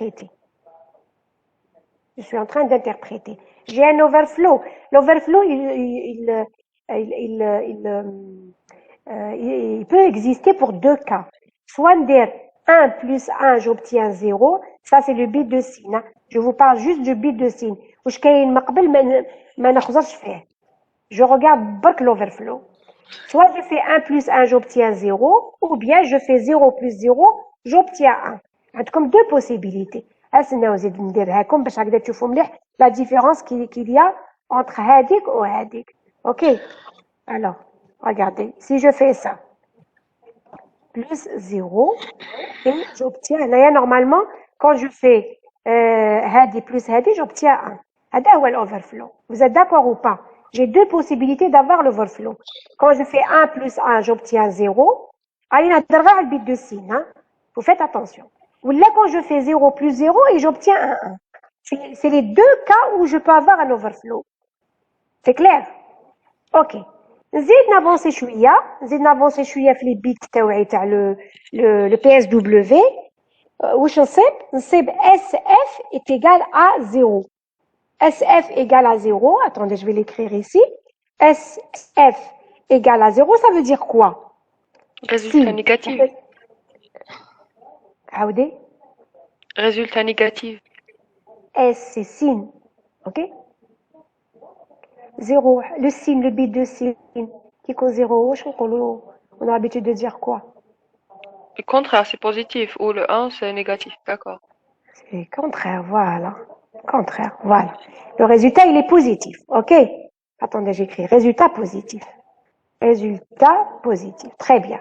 d'interpréter. Je suis en train d'interpréter. J'ai un overflow. L'overflow, il peut exister pour deux cas. Soit dire 1 plus 1, j'obtiens 0. Ça, c'est le bit de signe. Hein. Je vous parle juste du bit de signe. Je regarde l'overflow. Soit je fais 1 plus 1, j'obtiens 0, ou bien je fais 0 plus 0, j'obtiens 1. Comme deux possibilités. La différence qu'il y a entre hadik ou hadik. Ok. Alors, regardez. Si je fais ça, plus 0, et j'obtiens, normalement, quand je fais hadi plus hadi, j'obtiens 1. Hada ou l'overflow. Vous êtes d'accord ou pas? J'ai deux possibilités d'avoir l'overflow. Quand je fais 1 plus 1, j'obtiens 0. Il y a un bit de signe. Hein? Vous faites attention. Ou là, quand je fais 0 plus 0, et j'obtiens un 1. C'est les deux cas où je peux avoir un overflow. C'est clair? Ok. نزيد نافونسي شويه في لي بيت تاوعي تاع le PSW. واش نصيب SF est égal à 0. SF égale à 0. Attendez, je vais l'écrire ici. SF égale à 0, ça veut dire quoi? Résultat négatif. عاودي. Résultat négatif. S, c'est signe. Ok? 0, le signe, le bit de signe. Qui cause 0, on a l'habitude de dire quoi? Le contraire, c'est positif. Ou le 1, c'est négatif. D'accord. C'est contraire, voilà. Contraire, voilà. Le résultat, il est positif. Ok? Attendez, j'écris résultat positif. Résultat positif. Très bien.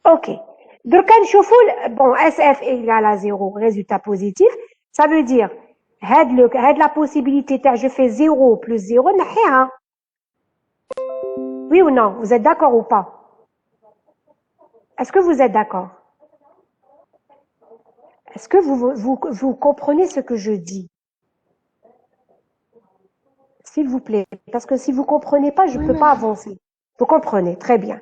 Ok. Donc, bon, SF égale à 0, résultat positif. Ça veut dire, la possibilité, je fais 0 plus 0, oui ou non? Vous êtes d'accord ou pas? Est-ce que vous êtes d'accord? Est-ce que vous comprenez ce que je dis? S'il vous plaît, parce que si vous comprenez pas, je ne peux pas avancer. Vous comprenez, très bien.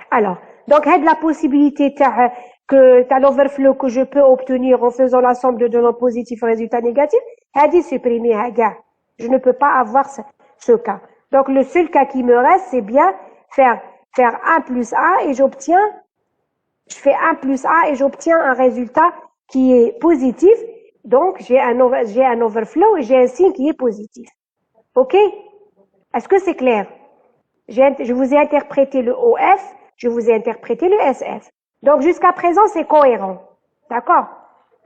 Alors, donc, la possibilité que t'as l'overflow que je peux obtenir en faisant la somme de données positives et résultats négatifs, est supprimé, je ne peux pas avoir ce cas. Donc, le seul cas qui me reste, c'est bien faire 1 plus 1 et je fais 1 plus 1 et j'obtiens un résultat qui est positif. Donc, j'ai un overflow et j'ai un signe qui est positif. Ok? Est-ce que c'est clair? Je vous ai interprété le OF, je vous ai interprété le SF. Donc, jusqu'à présent, c'est cohérent. D'accord?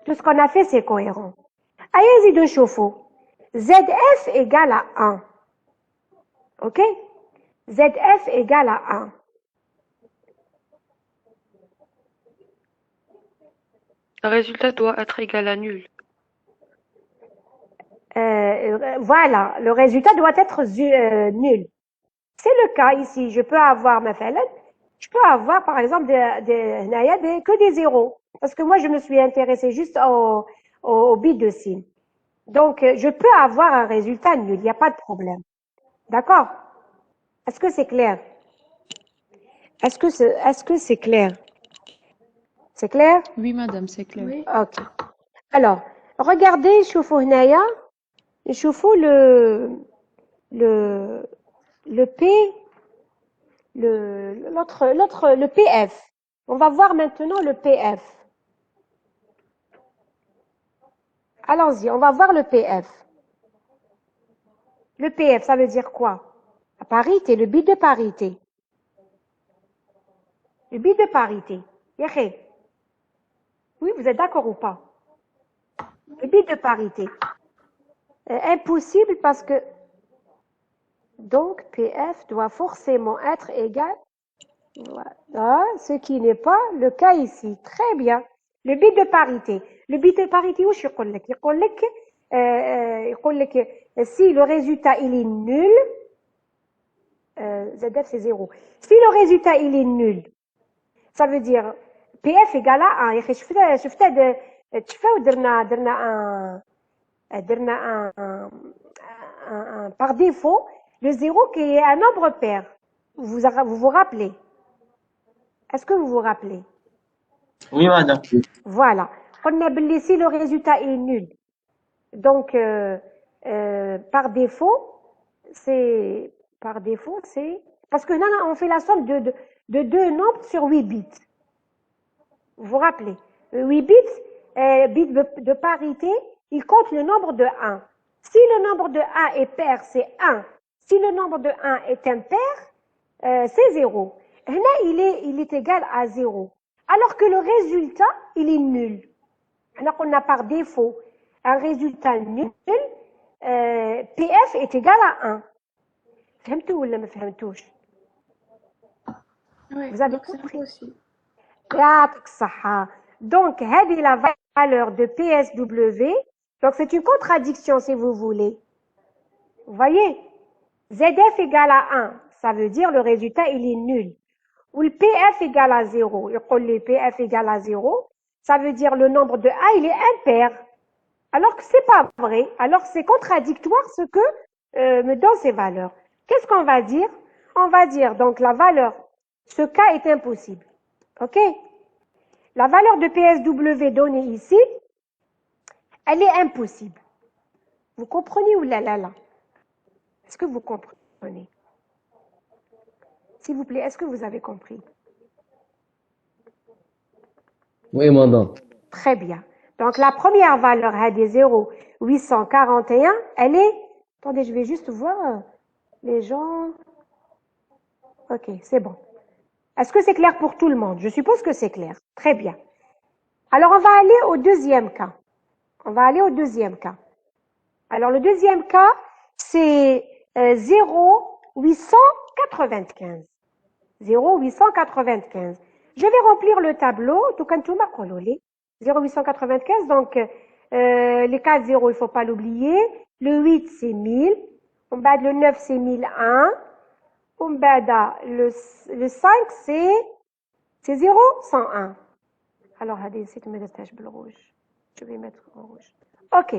Tout ce qu'on a fait, c'est cohérent. Allez-y de chauffe-eau. ZF égale à 1. Ok? ZF égale à 1. Le résultat doit être égal à nul. Voilà, le résultat doit être nul. C'est le cas ici. Je peux avoir par exemple que des zéros. Parce que moi, je me suis intéressée juste au bit de signe. Donc, je peux avoir un résultat nul. Il n'y a pas de problème. D'accord? Est-ce que c'est clair? Est-ce que c'est clair? C'est clair? Oui, madame, c'est clair. Oui. Ok. Alors, regardez, شوفوا هنايا. شوفوا le P, le PF. On va voir maintenant le PF. Allons-y, on va voir le PF. Le PF, ça veut dire quoi? La parité, le bit de parité. Le bit de parité. Oui, vous êtes d'accord ou pas? Le bit de parité. Impossible parce que donc PF doit forcément être égal. Voilà, ce qui n'est pas le cas ici. Très bien. Le bit de parité. Le bit de parité, où je si le résultat il est nul, ZF c'est 0. Si le résultat il est nul, ça veut dire PF égale à 1. Par défaut, le 0 qui est un nombre pair. Vous vous rappelez? Est-ce que vous vous rappelez? Oui, madame. Voilà. قلنا باللي si le résultat est nul. Donc, par défaut, c'est parce que là, on fait la somme de deux nombres sur 8 bits. Vous vous rappelez, 8 bits, bits de parité, il compte le nombre de 1. Si le nombre de 1 est pair, c'est 1. Si le nombre de 1 est impair, c'est 0. Là, il est égal à 0. Alors que le résultat, il est nul. Alors qu'on a par défaut un résultat nul, PF est égal à 1. فهمتوا ولا ما فهمتوش؟ Vous avez compris aussi. يعطيك الصحة. Donc, هذه la valeur de PSW. Donc, c'est une contradiction si vous voulez. Vous voyez? ZF égale à 1. Ça veut dire le résultat, il est nul. Ou le PF égale à 0. Le PF égale à 0. Ça veut dire le nombre de A, il est impair. Alors que c'est pas vrai. Alors, c'est contradictoire ce que me donnent ces valeurs. Qu'est-ce qu'on va dire? On va dire, donc, la valeur, ce cas est impossible. OK? La valeur de PSW donnée ici, elle est impossible. Vous comprenez ou là? Est-ce que vous comprenez? S'il vous plaît, est-ce que vous avez compris? Oui, madame. Très bien. Donc, la première valeur, des 0,841, elle est... Attendez, je vais juste voir les gens... OK, c'est bon. Est-ce que c'est clair pour tout le monde? Je suppose que c'est clair. Très bien. Alors, on va aller au deuxième cas. Alors, le deuxième cas, c'est 0,895. 0,895. Je vais remplir le tableau. Tout comme tout m'a collé. 0,895. Donc, les 4 zéros, il ne faut pas l'oublier. Le 8, c'est 1000. On bat le 9, c'est 1001. On bat le 5, c'est 0,101. Alors, c'est de mettre bleu rouge. Je vais mettre en rouge. OK.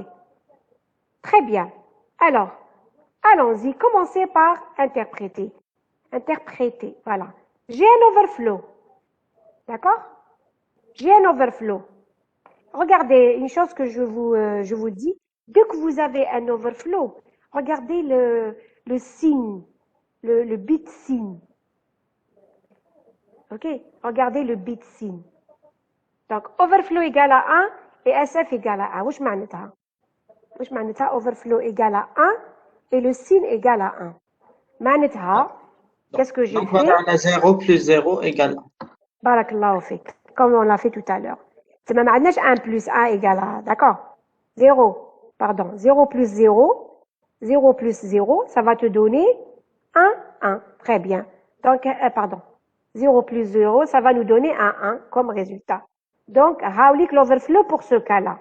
Très bien. Alors, allons-y. Commencez par interpréter. Voilà. J'ai un overflow. D'accord? J'ai un overflow. Regardez, une chose que je vous dis. Dès que vous avez un overflow, regardez le signe, le bit signe. OK? Regardez le bit signe. Donc, overflow égale à 1 et SF égale à 1. Wesh معناتها overflow égale à 1 et le signe égale à 1. معناتها qu'est-ce que j'ai fait? Donc, on a 0 plus 0 égale 1. Barakallahu fik. Comme on l'a fait tout à l'heure. C'est même 1 plus 1 égale à 1. D'accord? 0 plus 0. 0 plus 0, ça va te donner 1. Très bien. Donc, 0 plus 0, ça va nous donner 1 comme résultat. Donc, Raoulik l'overflow pour ce cas-là.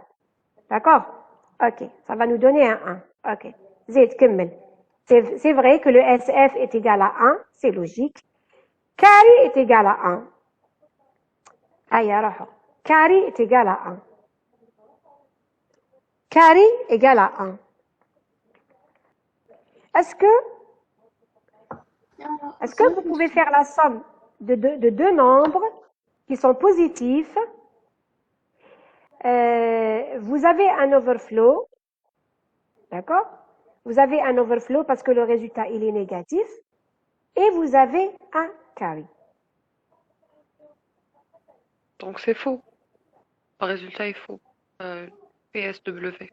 D'accord? OK. Ça va nous donner 1. OK. Zed, Kemmel. C'est vrai que le SF est égal à 1. C'est logique. Carré est égal à 1. Carré est égal à 1. Carré égale à 1. Est-ce que vous pouvez faire la somme de deux nombres qui sont positifs? Vous avez un overflow. D'accord? Vous avez un overflow parce que le résultat, il est négatif. Et vous avez un carré. Donc c'est faux. Le résultat est faux. PSW.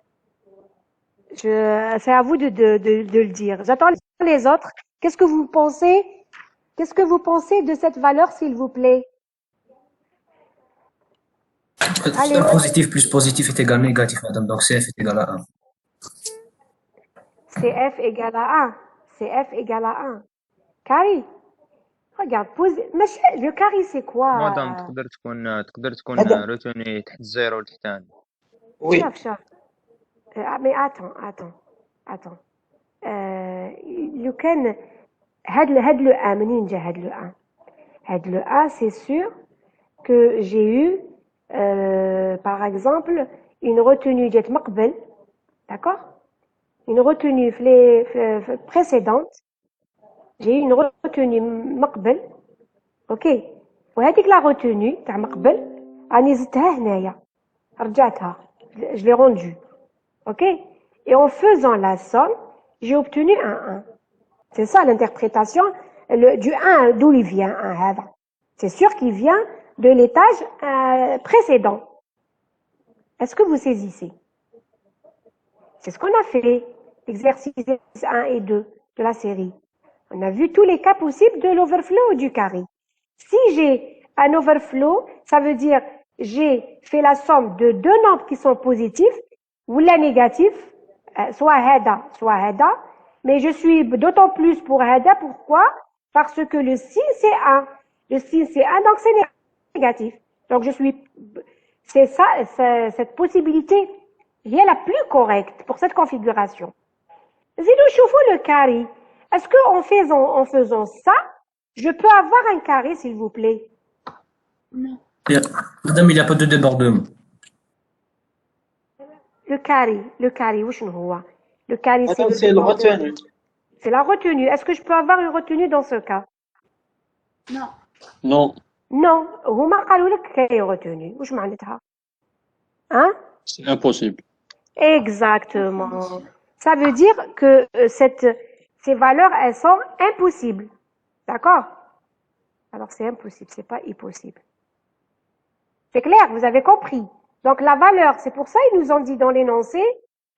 C'est à vous de le dire. J'attends les autres. Qu'est-ce que vous pensez de cette valeur, s'il vous plaît? Allez. Positif plus positif est égal à négatif, madame. Donc CF est égal à 1. CF égale à 1. CF égale à 1. Carré. Regarde, le carré, c'est quoi? مادام تقدر تكون روتوني تحت الزيرو التحتاني. Oui. شوف. Mais attends. لو كان هاد le A منين جا هاد le A؟ هاد le A, c'est sûr que j'ai eu par exemple une retenue جات مقبل. D'accord? Une retenue précédente. J'ai eu une retenue مقبل. OK. وهذيك la retenue تاع مقبل راني زدتها هنايا. رجعتها. Je l'ai rendu. OK? Et en faisant la somme, j'ai obtenu un 1. C'est ça l'interprétation du 1, d'où il vient, un هذا. C'est sûr qu'il vient de l'étage précédent. Est-ce que vous saisissez? C'est ce qu'on a fait, exercice 1 et 2 de la série. On a vu tous les cas possibles de l'overflow ou du carré. Si j'ai un overflow, ça veut dire j'ai fait la somme de deux nombres qui sont positifs ou la négatif, soit hada, soit hada, mais je suis d'autant plus pour hada. Pourquoi? Parce que le signe c'est 1. Le signe c'est 1, donc c'est négatif. Donc c'est ça, cette possibilité est la plus correcte pour cette configuration. Zidou choufou le carré. Est-ce qu'en faisant ça, je peux avoir un carré, s'il vous plaît? Non. Madame, il n'y a pas de débordement. Le carré, où le carré, c'est le retenu. C'est la retenue. Est-ce que je peux avoir une retenue dans ce cas? Non. Non. Non. هما قالوا لك كاين retenue. واش معناتها؟ Hein? C'est impossible. Exactement. Ça veut dire que ces valeurs, elles sont impossibles. D'accord? Alors c'est impossible, c'est pas impossible. C'est clair, vous avez compris. Donc la valeur, c'est pour ça ils nous ont dit dans l'énoncé,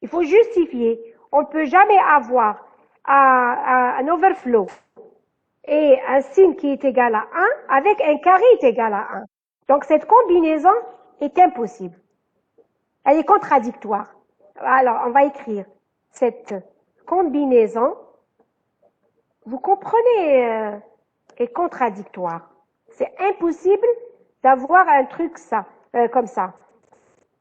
il faut justifier. On ne peut jamais avoir un overflow et un signe qui est égal à 1 avec un carré est égal à 1. Donc cette combinaison est impossible. Elle est contradictoire. Alors on va écrire cette combinaison, vous comprenez, est contradictoire. C'est impossible d'avoir un truc comme ça.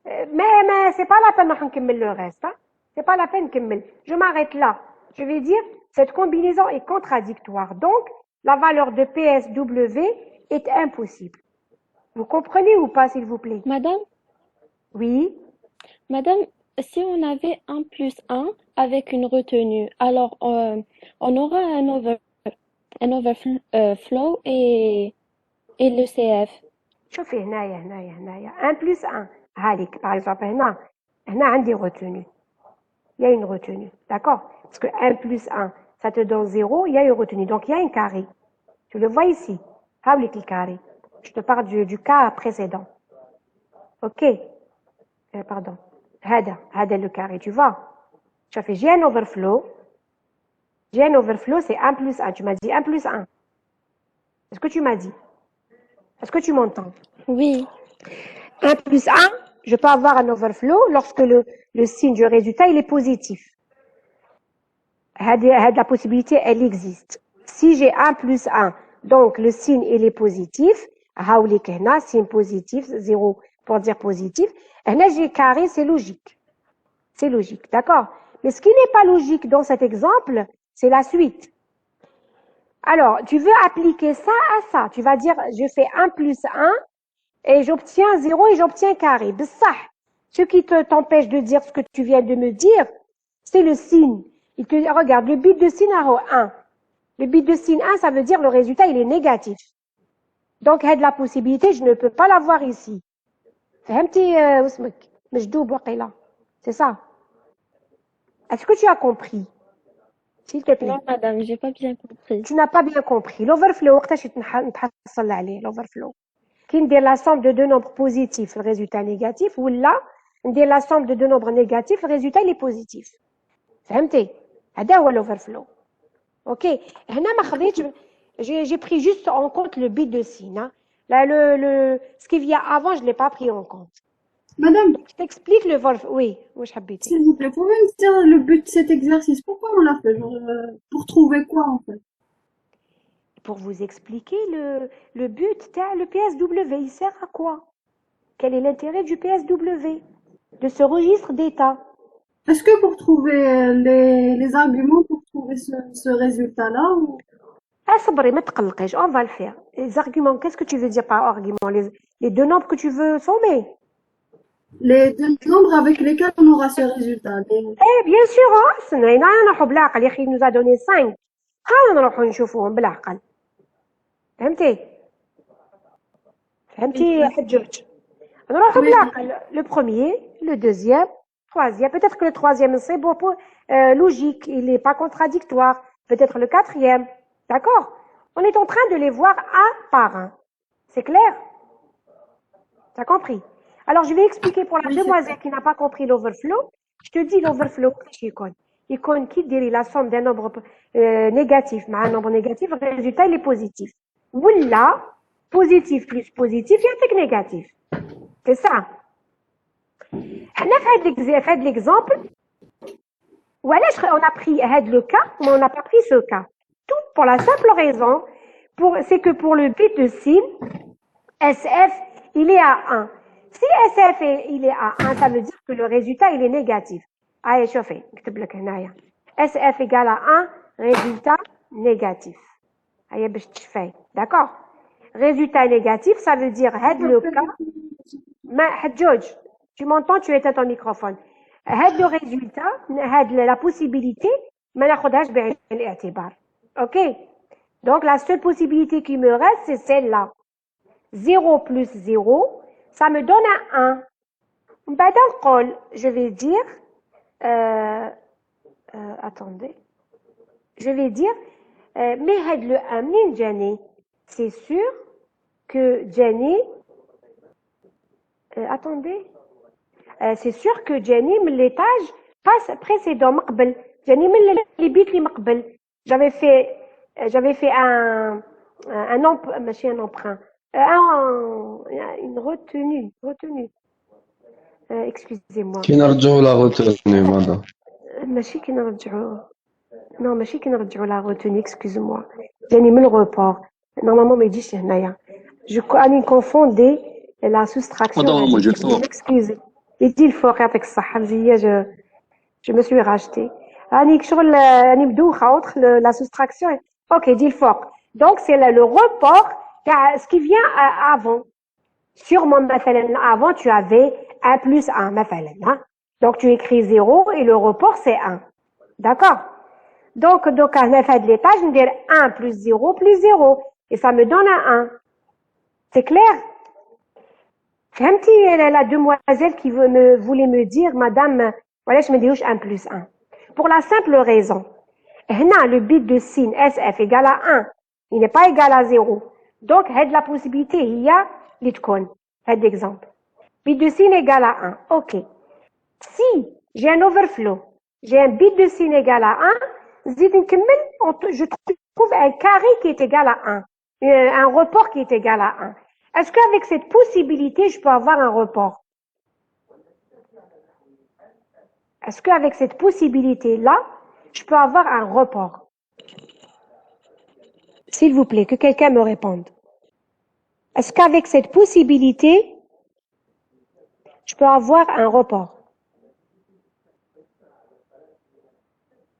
Mais c'est pas la peine de faire le reste. Hein? C'est pas la peine de faire. Je m'arrête là. Je vais dire, cette combinaison est contradictoire. Donc, la valeur de PSW est impossible. Vous comprenez ou pas, s'il vous plaît? Madame, Oui. Madame, si on avait 1 plus 1 avec une retenue, alors on aura un overflow et le CF. شوفي هنايا 1 plus 1 هاليك par exemple هنا عندي retenue. Il y a une retenue, d'accord? Parce que 1 plus 1, ça te donne 0, il y a une retenue. Donc il y a un carré. Tu le vois ici. هاوليك le carré. Je te parle du cas précédent. OK. Pardon. هذا le carré, tu vois? شوفي j'ai un overflow. J'ai un overflow, c'est 1 plus 1. Tu m'as dit 1 plus 1. Est-ce que tu m'as dit? Est-ce que tu m'entends? Oui. 1 plus 1, je peux avoir un overflow lorsque le signe du résultat il est positif. La possibilité, elle existe. Si j'ai 1 plus 1, donc le signe il est positif, signe positif, 0 pour dire positif, là j'ai carré, c'est logique. C'est logique, d'accord? Mais ce qui n'est pas logique dans cet exemple, c'est la suite. Alors, tu veux appliquer ça à ça. Tu vas dire, je fais 1 plus 1 et j'obtiens 0 et j'obtiens carré. B'sah. Ce qui t'empêche de dire ce que tu viens de me dire, c'est le signe. Regarde, le but de signe à 1. Le but de signe 1, ça veut dire le résultat, il est négatif. Donc, il y a de la possibilité, je ne peux pas l'avoir ici. C'est ça. Est-ce que tu as compris? S'il te plaît. Non, madame, j'ai pas bien compris. Tu n'as pas bien compris. L'overflow, وقتاش نتحصل عليه l'overflow. كي ندير la somme de deux nombres positifs, le résultat négatif, ولا ندير la somme de deux nombres négatifs, le résultat il est positif. فهمتي؟ هذا هو l'overflow. OK. هنا ما خديتش j'ai pris juste en compte le bit de signe. Hein. Là, ce qui vient avant, je l'ai pas pris en compte. Madame, Je t'explique le vol. Oui, واش حبيتي؟ s'il vous plaît, pouvez me dire le but de cet exercice? Pourquoi on l'a fait? Pour trouver quoi, en fait? Pour vous expliquer le but, le PSW, il sert à quoi? Quel est l'intérêt du PSW? De ce registre d'état. Est-ce que pour trouver les arguments pour trouver ce résultat-là ou... صبري ما تقلقيش, on va le faire. Les arguments, qu'est-ce que tu veux dire par argument? Les deux nombres que tu veux sommer? Les deux nombres avec lesquels on aura ce résultat. Eh bien sûr, سنينا نروحوا بالعقل. يا اخي, il nous a donné 5. خلينا نروحوا نشوفوهم بالعقل. فهمتي يا حجوج؟ Le premier, le deuxième, troisième. Peut-être que le troisième, c'est bon pour logique, il n'est pas contradictoire. Peut-être le quatrième. D'accord? On est en train de les voir un par un. C'est clair? T'as compris? Alors, je vais expliquer pour la demoiselle qui n'a pas compris l'overflow. Je te dis l'overflow, il compte qui dirait la somme d'un nombre négatif, mais un nombre négatif, le résultat, il est positif. Ou là, positif plus positif, il y a un négatif. C'est ça. On a fait l'exemple. On a pris le cas, mais on n'a pas pris ce cas. Tout pour la simple raison, c'est que pour le bit de signe, SF, il est à 1. Si SF il est à 1, ça veut dire que le résultat, il est négatif. Allez, chauffez. SF égale à 1, résultat négatif. Allez, d'accord? Résultat négatif, ça veut dire le cas. George, tu m'entends, tu éteins ton microphone. Le résultat, la possibilité, ما ناخدهاش بعين الاعتبار. OK? Donc, la seule possibilité qui me reste, c'est celle-là. 0 plus 0, ça me donne un 1. Je vais dire, attendez, je vais dire, mais le 1 منين جاني? C'est sûr que جاني, attendez, c'est sûr que جاني من l'étage précédent مقبل, جاني من les bits اللي مقبل. J'avais fait un emprunt. Une retenue. Excusez-moi. كي نرجعوا لا غوتوني ماذا؟ ماشي كي نرجعوا. Non, ماشي كي نرجعوا لا retenue, excuse-moi. جاني من الريبور. Normalement ما يجيش هنايا. أني confondé la soustraction. Excusez. يجي الفوق يعطيك الصحة مزية. Je me suis racheté. أني شغل أني مدوخة entre la soustraction. Ok, dis le fort. Donc c'est le report. Ce qui vient avant. Sûrement, avant, tu avais 1 plus 1, hein? Donc, tu écris 0 et le report, c'est 1. D'accord? Donc, à la fin de l'étage, je vais dire 1 plus 0 plus 0. Et ça me donne un 1. C'est clair? La demoiselle qui voulait me dire, madame, voilà, je me dis 1 plus 1. Pour la simple raison. Le bit de signe SF égale à 1. Il n'est pas égal à 0. Donc, la possibilité, il y a l'itcon. Exemple. Bit de signe égale à 1. OK. Si j'ai un overflow, j'ai un bit de signe égal à 1, je trouve un carré qui est égal à 1. Un report qui est égal à 1. Est-ce qu'avec cette possibilité, je peux avoir un report? Est-ce qu'avec cette possibilité-là, je peux avoir un report? S'il vous plaît, que quelqu'un me réponde. Est-ce qu'avec cette possibilité, je peux avoir un report?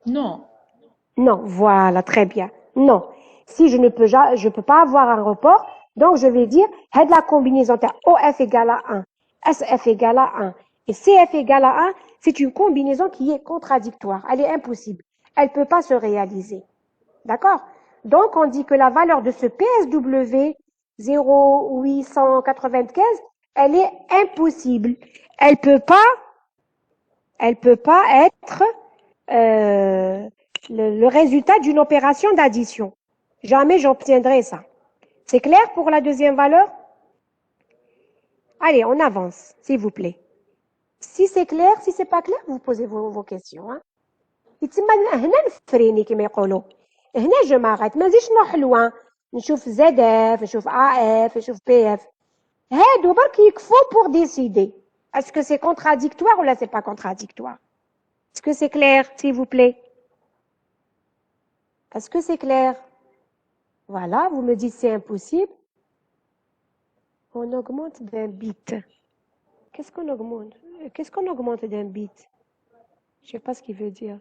Non. Non, voilà, très bien. Non. Si je peux pas avoir un report, donc je vais dire, la combinaison OF égale à 1, SF égale à 1 et CF égale à 1, c'est une combinaison qui est contradictoire. Elle est impossible. Elle ne peut pas se réaliser. D'accord? Donc, on dit que la valeur de ce PSW 0,895, elle est impossible. Elle peut pas être le résultat d'une opération d'addition. Jamais j'obtiendrai ça. C'est clair pour la deuxième valeur? Allez, on avance, s'il vous plaît. Si c'est clair, si c'est pas clair, vous posez vos questions. Hein. هنا نفريني كما يقولوا. هنا je m'arrête. ما نزيدش نروح لوان. نشوف ZF, نشوف AF, نشوف PF. هادو برك يكفوا pour décider. Est-ce que c'est contradictoire ou là c'est pas contradictoire? Est-ce que c'est clair, s'il vous plaît? Est-ce que c'est clair? Voilà, vous me dites c'est impossible. On augmente d'un bit. Qu'est-ce qu'on augmente? Qu'est-ce qu'on augmente d'un bit? Je sais pas ce qu'il veut dire.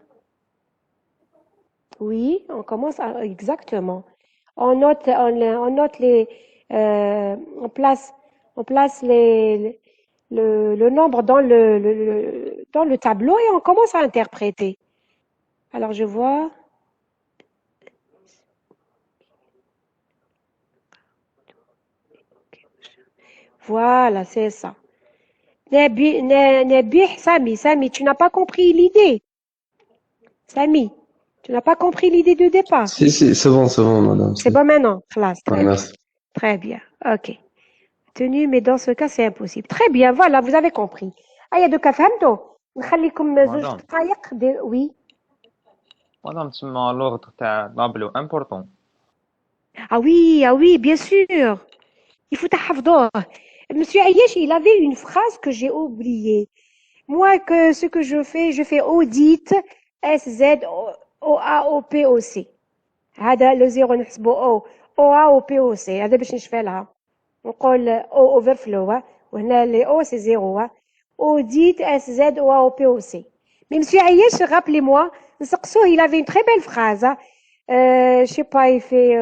Oui, on commence exactement. On note les, on place le nombre dans le tableau et on commence à interpréter. Alors je vois. Voilà, c'est ça. Nabih, Sami, tu n'as pas compris l'idée. Sami, tu n'as pas compris l'idée de départ. Si, c'est bon, madame. C'est bon maintenant. Classe, Ah, très bien. merci. Très bien. OK. Tenu, mais dans ce cas, c'est impossible. Très bien, voilà, vous avez compris. Ah, دوكا فهمتوا نخليكم زوج مدام دقائق oui. مدام تسمى لوغ تاع دابلو امبورطون. Ah oui, bien sûr. Il faut تحفظوه. Monsieur Ayesh, il avait une phrase que j'ai oubliée. Moi, ce que je fais audit SZOAOPOC. هذا لو زيرو نحسبه OAOPOC. هذا باش نشفى لها. نقول O overflow. وهنا les O c'est 0. Audit SZOAOPOC. Mais Monsieur Ayesh, rappelez-moi, il avait une très belle phrase. Je sais pas, il fait...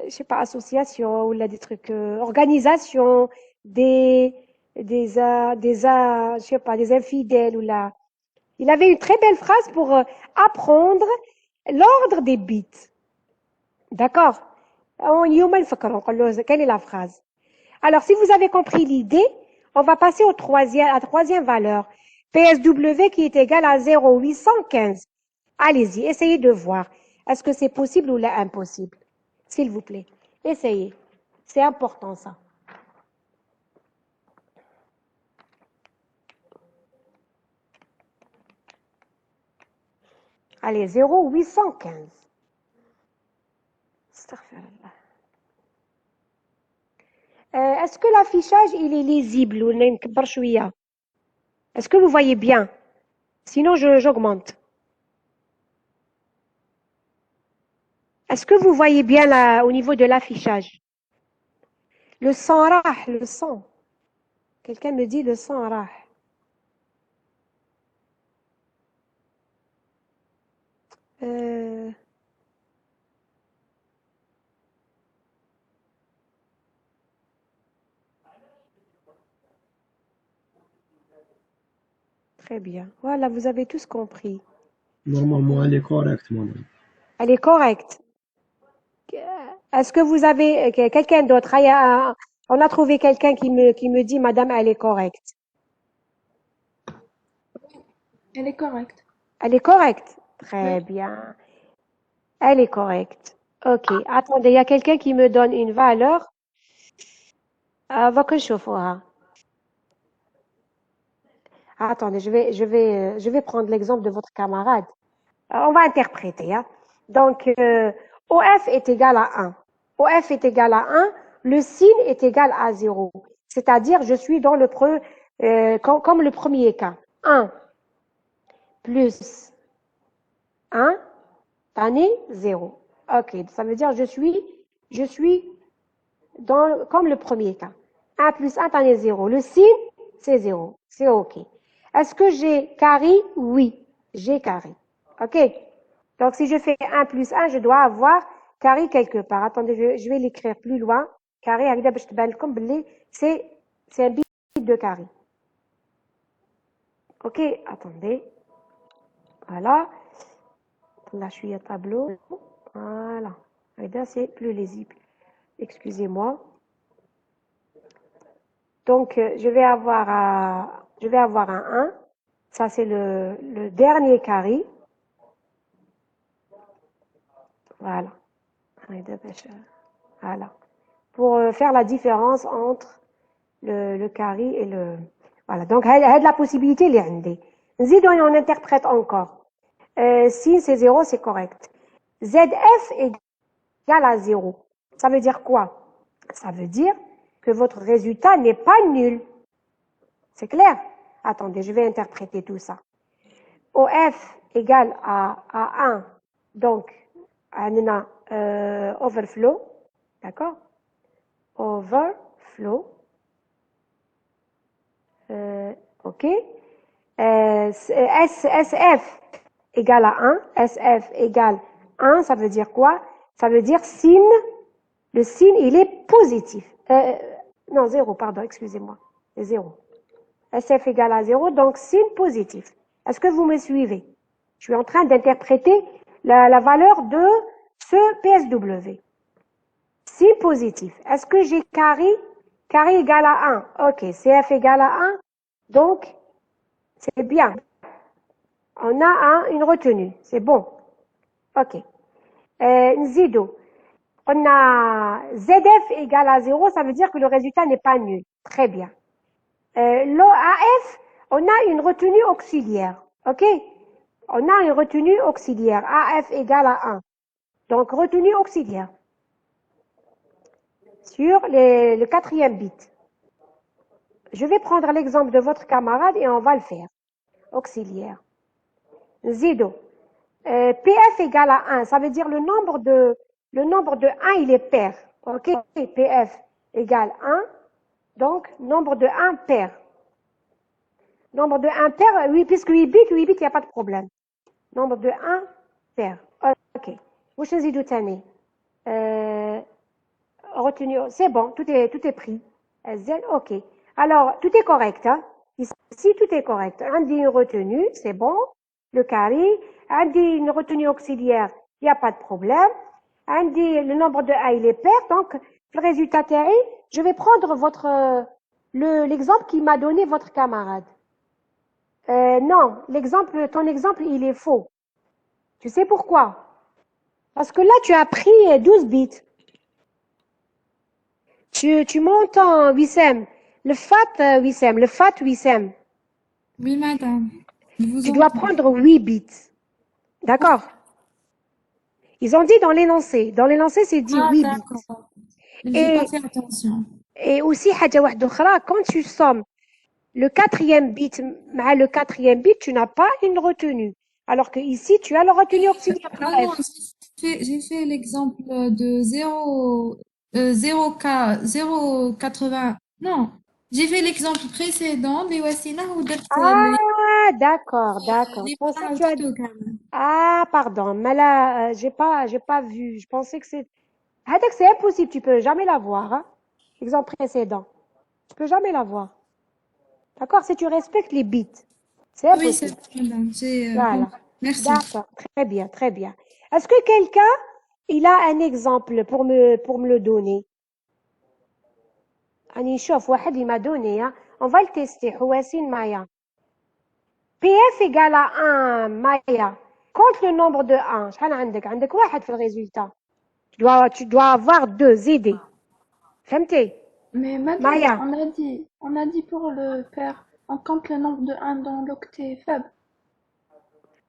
je sais pas, association ou là des trucs, organisation je sais pas, des infidèles ou là. Il avait une très belle phrase pour apprendre l'ordre des bits. D'accord? Quelle est la phrase? Alors, si vous avez compris l'idée, on va passer à la troisième valeur. PSW qui est égal à 0,815. Allez-y, essayez de voir. Est-ce que c'est possible ou là impossible? S'il vous plaît, essayez. C'est important ça. Allez, 0,815. Est-ce que l'affichage il est lisible ou نكبر شوية? Est-ce que vous voyez bien? Sinon, j'augmente. Est-ce que vous voyez bien là, au niveau de l'affichage? Le son rah, le son. Quelqu'un me dit le son rah. Très bien. Voilà, vous avez tous compris. Normalement, elle est correcte, madame. Elle est correcte. Est-ce que vous avez quelqu'un d'autre? On a trouvé quelqu'un qui me dit, madame, elle est correcte. Elle est correcte. Elle est correcte? Très Oui. bien. Elle est correcte. Ok. Attendez, il y a quelqu'un qui me donne une valeur. Attendez, je vais prendre l'exemple de votre camarade. On va interpréter. Hein. Donc, OF est égal à 1. OF est égal à 1. Le signe est égal à 0. C'est-à-dire, je suis dans comme le premier cas. 1 plus 1, t'en 0. Ok, ça veut dire je suis comme le premier cas. 1 plus 1, t'en 0. Le signe, c'est 0. C'est ok. Est-ce que j'ai carré? Oui, j'ai carré. Ok. Donc, si je fais 1 plus 1, je dois avoir carré quelque part. Attendez, je vais l'écrire plus loin. Carré, c'est un bit de carré. Ok, attendez. Voilà. Là, je suis à tableau. Voilà. Là, c'est plus lisible. Excusez-moi. Donc, je vais avoir un 1. Ça, c'est le dernier carré. Voilà. Voilà. Pour faire la différence entre le carré et le... Voilà. Donc, il y a de la possibilité, les indés. On interprète encore. Si c'est 0, c'est correct. ZF égale à 0. Ça veut dire quoi? Ça veut dire que votre résultat n'est pas nul. C'est clair? Attendez, je vais interpréter tout ça. OF égale à 1. Donc, on a overflow. D'accord? Overflow. OK. SF égale à 1. SF égale 1, ça veut dire quoi? Ça veut dire signe. Le signe, il est positif. Non, 0, pardon, excusez-moi. C'est 0. SF égale à 0, donc signe positif. Est-ce que vous me suivez? Je suis en train d'interpréter la valeur de ce PSW. Signe positif. Est-ce que j'ai carré carré égale à 1. Ok, CF égale à 1. Donc, c'est bien. On a une retenue. C'est bon. Ok. Nzido. On a ZF égale à 0. Ça veut dire que le résultat n'est pas nul. Très bien. L'AF, on a une retenue auxiliaire. Ok? On a une retenue auxiliaire. AF égale à 1. Donc, retenue auxiliaire. Sur le 4e bit. Je vais prendre l'exemple de votre camarade et on va le faire. Auxiliaire. Zido. PF égale à 1. Ça veut dire le nombre de 1, il est pair. Ok? PF égale 1. Donc, nombre de 1 pair. Nombre de 1 pair, oui, puisque 8 bits, il n'y a pas de problème. Nombre de 1 pair. Ok. Vous choisissez du tani. Retenu, c'est bon, tout est pris. SZ, ok. Alors, tout est correct. Hein? Ici, tout est correct. Un dit une retenue, c'est bon. Le carré. Un dit une retenue auxiliaire, il n'y a pas de problème. Un dit le nombre de A, il est pair. Donc, le résultat terri, je vais prendre l'exemple qui m'a donné votre camarade. Non, ton exemple, il est faux. Tu sais pourquoi? Parce que là, tu as pris 12 bits. Tu montes en Wissem. Le FAT Wissem. Oui, madame. Tu dois prendre 8 bits. D'accord? Ils ont dit dans l'énoncé. Dans l'énoncé, c'est dit 8 bits. D'accord. J'ai pas fait attention. Et aussi, quand tu sommes le 4e bit, le 4e bit, tu n'as pas une retenue. Alors que ici, tu as la retenue auxiliaire. Non, j'ai fait l'exemple de 0,80. Non, j'ai fait l'exemple précédent, mais voici là où Ah, d'accord. Ah, pardon. Mais là, j'ai pas vu. Je pensais que c'est impossible. Tu peux jamais l'avoir. Hein? Exemple précédent. Tu peux jamais l'avoir. D'accord? Si tu respectes les bits. C'est impossible. Oui, c'est Voilà. Merci. D'accord. Très bien, très bien. Est-ce que quelqu'un, il a un exemple pour me le donner? أني نشوف واحد il m'a donné. Hein? On va le tester. Houassine Maya. PF égale à 1, Maya. Compte le nombre de 1. شحال عندك؟ عندك واحد في الريزultat. Tu dois avoir 2 ZD. فهمتي؟ Mais madame, Maya. on a dit pour le père, on compte le nombre de 1 dans l'octet faible.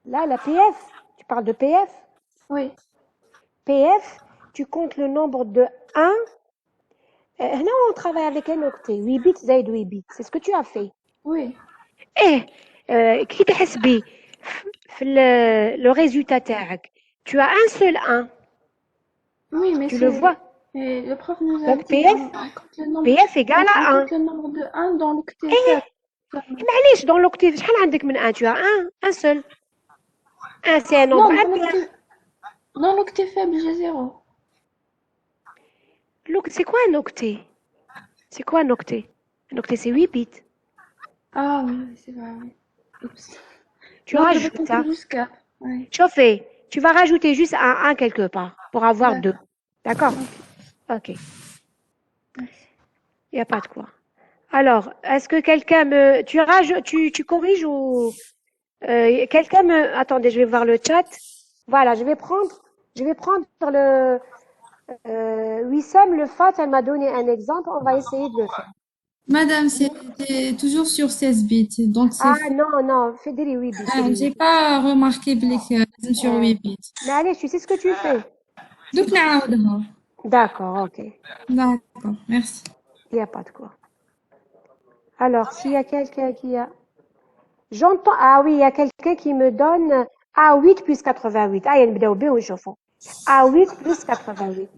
Là, la PF. Tu parles de PF? Oui. PF, tu comptes le nombre de 1. Là, on travaille avec un octet. 8 bits, زائد 8 bits. C'est ce que tu as fait. Oui. كي تحسبي في le résultat تاعك, tu as un seul 1. Oui, mais tu le vois. Et le prof nous a Donc, dit PF égale à 1. On compte le nombre de 1 dans l'octet faible. معليش dans l'octet شحال عندك من 1? Tu as un seul. 1 c'est un nombre impair. Dans l'octet faible, j'ai 0. C'est quoi un octet? C'est quoi un octet? Un octet, c'est 8 bits. Ah oui, c'est vrai, oui. Oups. Tu rajoutes ça. Oui. Chauffé, tu vas rajouter juste un 1 quelque part pour avoir 2. D'accord? Ok. Il n'y a pas de quoi. Alors, est-ce que quelqu'un me... Tu corriges ou... quelqu'un me... Attendez, je vais voir le chat. Voilà, je vais prendre le... Wissam, le FAT, elle m'a donné un exemple. On va essayer de le faire. Madame, c'était toujours sur 16 bits. Donc non, fais des 8 bits. J'ai pas remarqué sur 8 bits. Mais allez, tu sais ce que tu fais. Donc, d'accord, ok. D'accord, merci. Il n'y a pas de quoi. Alors, s'il y a quelqu'un qui a... J'entends... Ah oui, il y a quelqu'un qui me donne A8 plus 88. Ah, il y a une vidéo bien au chauffant. A8 plus 88.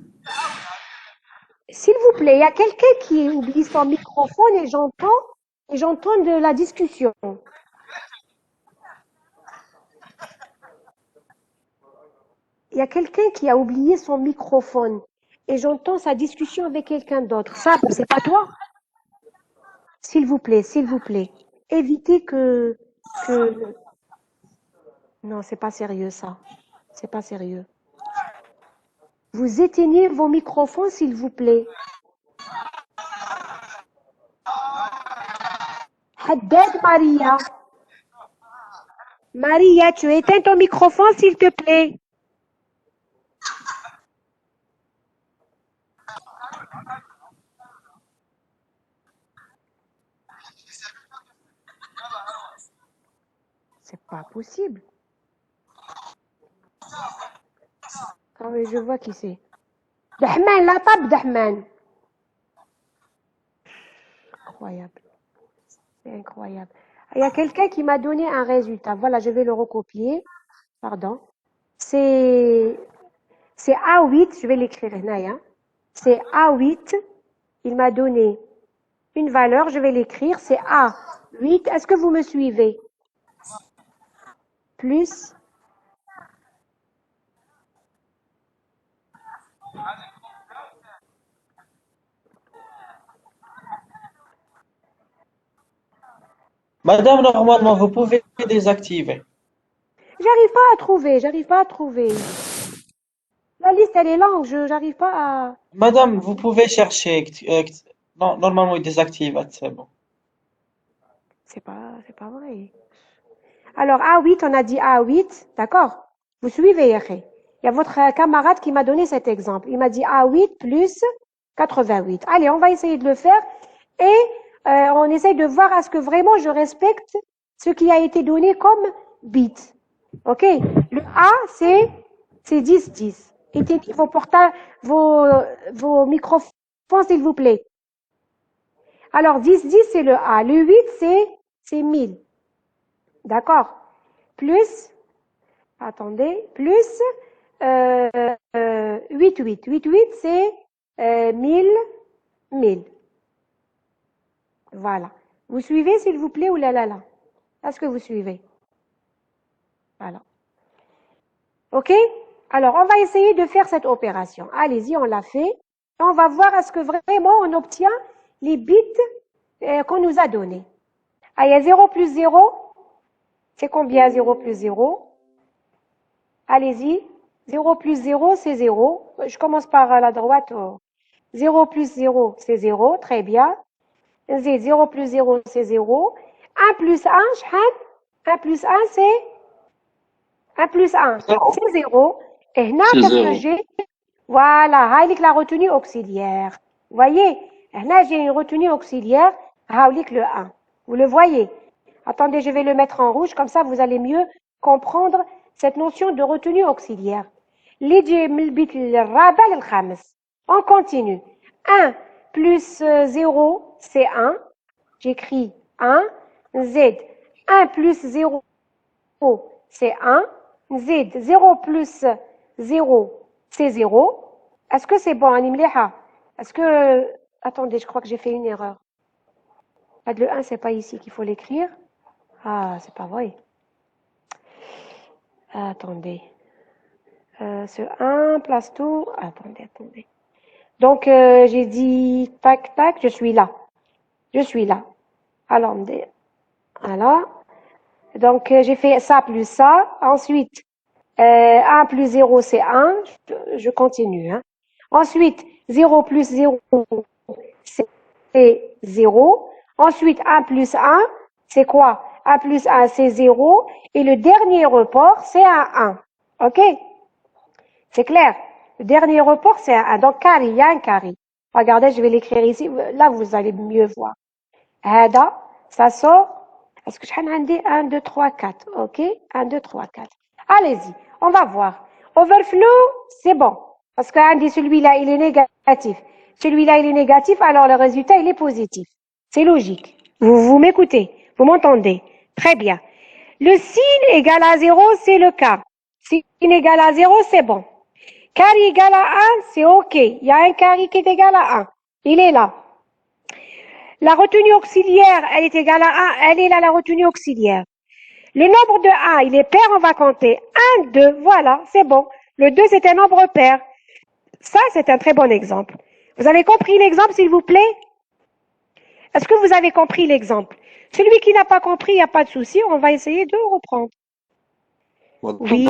S'il vous plaît, il y a quelqu'un qui oublie son microphone et j'entends de la discussion. Il y a quelqu'un qui a oublié son microphone et j'entends sa discussion avec quelqu'un d'autre. Ça, c'est pas toi? S'il vous plaît. Évitez que... Non, c'est pas sérieux ça. C'est pas sérieux. Vous éteignez vos microphones, s'il vous plaît. Haddad Maria. Maria, tu éteins ton microphone s'il te plaît. C'est pas possible. Ah oui, je vois qui c'est. Dahman, la table Dahman. Incroyable. C'est incroyable. Il y a quelqu'un qui m'a donné un résultat. Voilà, je vais le recopier. Pardon. C'est A8. Je vais l'écrire là. C'est A8. Il m'a donné une valeur. Je vais l'écrire. C'est A8. Est-ce que vous me suivez? Plus. Madame, normalement, vous pouvez désactiver. J'arrive pas à trouver. J'arrive pas à trouver. La liste, elle est longue. J'arrive pas à... Madame, vous pouvez chercher. Non, normalement, il désactive, c'est bon. C'est pas vrai. Alors, A8, on a dit A8. D'accord? Vous suivez, Yaché. Il y a votre camarade qui m'a donné cet exemple. Il m'a dit A8 plus 88. Allez, on va essayer de le faire. Et on essaye de voir à ce que vraiment je respecte ce qui a été donné comme bit. OK? Le A, c'est 10-10. Éteignez vos microphones, s'il vous plaît. Alors, 10-10, c'est le A. Le 8, c'est 1000. D'accord? Plus, attendez, plus 8-8. 8-8, c'est 1000. Voilà. Vous suivez, s'il vous plaît, ou là? Est-ce que vous suivez? Voilà. OK? Alors, on va essayer de faire cette opération. Allez-y, on l'a fait. Et on va voir est-ce que vraiment on obtient les bits qu'on nous a donnés. Ah, il y a 0 plus 0. C'est combien 0 plus 0? Allez-y. 0 plus 0, c'est 0. Je commence par la droite. 0 plus 0, c'est 0. Très bien. 0 plus 0, c'est 0. 1 plus 1, 1 plus 1, c'est 1 plus 1, c'est 0. Et là, qu'est-ce que j'ai? Voilà, avec la retenue auxiliaire. Vous voyez? Là, j'ai une retenue auxiliaire avec le 1. Vous le voyez? Attendez, je vais le mettre en rouge, comme ça vous allez mieux comprendre cette notion de retenue auxiliaire. On continue. 1 plus 0, c'est 1. J'écris 1. Z. 1 plus 0, c'est 1. Z. 0 plus 0, c'est 0. Est-ce que c'est bon, Animleha? Est-ce que... Attendez, je crois que j'ai fait une erreur. Le 1, c'est pas ici qu'il faut l'écrire. Ah, c'est pas vrai. Attendez. Ce 1, place tout. Attendez. Donc, j'ai dit tac, tac, je suis là. Alors, voilà. Donc, j'ai fait ça plus ça. Ensuite, 1 plus 0, c'est 1. Je continue. Hein. Ensuite, 0 plus 0, c'est 0. Ensuite, 1 plus 1, c'est quoi? 1 plus 1, c'est 0. Et le dernier report, c'est un 1. OK? C'est clair? Le dernier report, c'est un 1. Donc, carré, il y a un carré. Regardez, je vais l'écrire ici. Là, vous allez mieux voir. Hada, ça sort. Est-ce que je ai 1, 2, 3, 4? OK? 1, 2, 3, 4. Allez-y, on va voir. Overflow, c'est bon. Parce que celui-là, il est négatif. Celui-là, il est négatif, alors le résultat, il est positif. C'est logique. Vous m'écoutez? Vous m'entendez? Très bien. Le signe égal à 0, c'est le cas. Signe égal à 0, c'est bon. Carré égal à 1, c'est OK. Il y a un carré qui est égal à 1. Il est là. La retenue auxiliaire, elle est égale à 1. Elle est là, la retenue auxiliaire. Le nombre de 1, il est pair, on va compter. 1, 2, voilà, c'est bon. Le 2, c'est un nombre pair. Ça, c'est un très bon exemple. Vous avez compris l'exemple, s'il vous plaît? Est-ce que vous avez compris l'exemple? Celui qui n'a pas compris, il n'y a pas de souci, on va essayer de reprendre. Oui.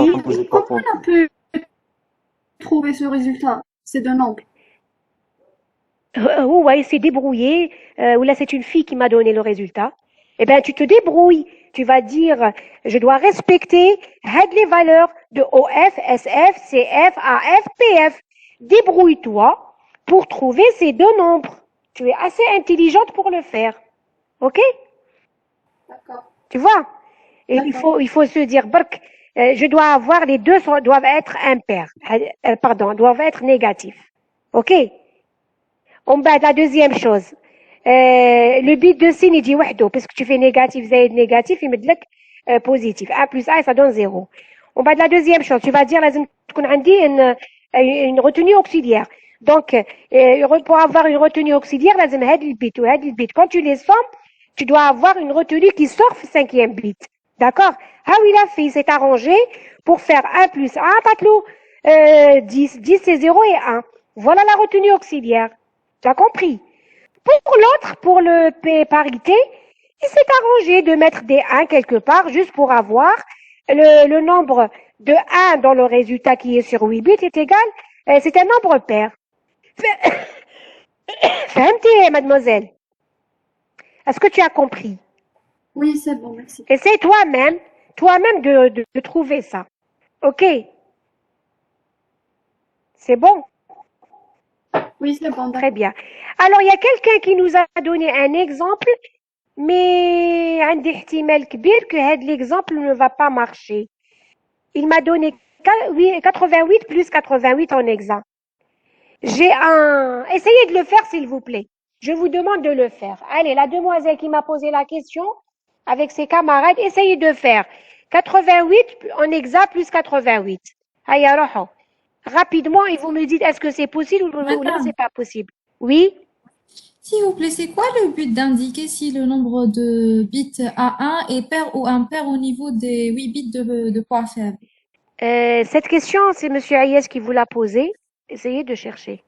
Comment on peut trouver ce résultat? C'est d'un nombre. Ouais, c'est débrouillé. Ou là, c'est une fille qui m'a donné le résultat. Eh bien, tu te débrouilles. Tu vas dire, je dois respecter les valeurs de OF, SF, CF, AF, PF. Débrouille-toi pour trouver ces deux nombres. Tu es assez intelligente pour le faire. OK? D'accord. Tu vois? Et D'accord. il faut se dire, Bark, je dois avoir, les deux doivent être impairs. Pardon, doivent être négatifs. OK? On bat la deuxième chose. Le bit de signe, il dit wahdo, parce que tu fais négatif, zaïd négatif, il met de positif. 1 plus 1, ça donne 0. On bat la deuxième chose. Tu vas dire, lazim تكون عندي une retenue auxiliaire. Donc, pour avoir une retenue auxiliaire, lazim had le bit ou had le bit. Quand tu les sommes, tu dois avoir une retenue qui sort le cinquième bit. D'accord? Ah oui, il a fait, il s'est arrangé pour faire 1 plus 1, patlou, 10. 10, c'est 0 et 1. Voilà la retenue auxiliaire. Tu as compris? Pour l'autre, pour le parité, il s'est arrangé de mettre des 1 quelque part juste pour avoir le nombre de 1 dans le résultat qui est sur 8 bits est égal, c'est un nombre pair. Fahmti, mademoiselle? Est-ce que tu as compris? Oui, c'est bon, merci. Essaie toi-même de trouver ça. OK? C'est bon? Oui, c'est bon, Très d'accord. bien. Alors, il y a quelqu'un qui nous a donné un exemple, mais عندي احتمال كبير que l'exemple ne va pas marcher. Il m'a donné 88 plus 88 en exemple. Essayez de le faire, s'il vous plaît. Je vous demande de le faire. Allez, la demoiselle qui m'a posé la question, avec ses camarades, essayez de faire 88 en exact plus 88. Hayya, roho. Rapidement, et vous me dites est-ce que c'est possible ou là, Madame, c'est pas possible. Oui? s'il vous plaît, c'est quoi le but d'indiquer si le nombre de bits A1 est pair ou impair au niveau des 8 bits de poids faible? Cette question, c'est Monsieur Hayes qui vous l'a posée. Essayez de chercher.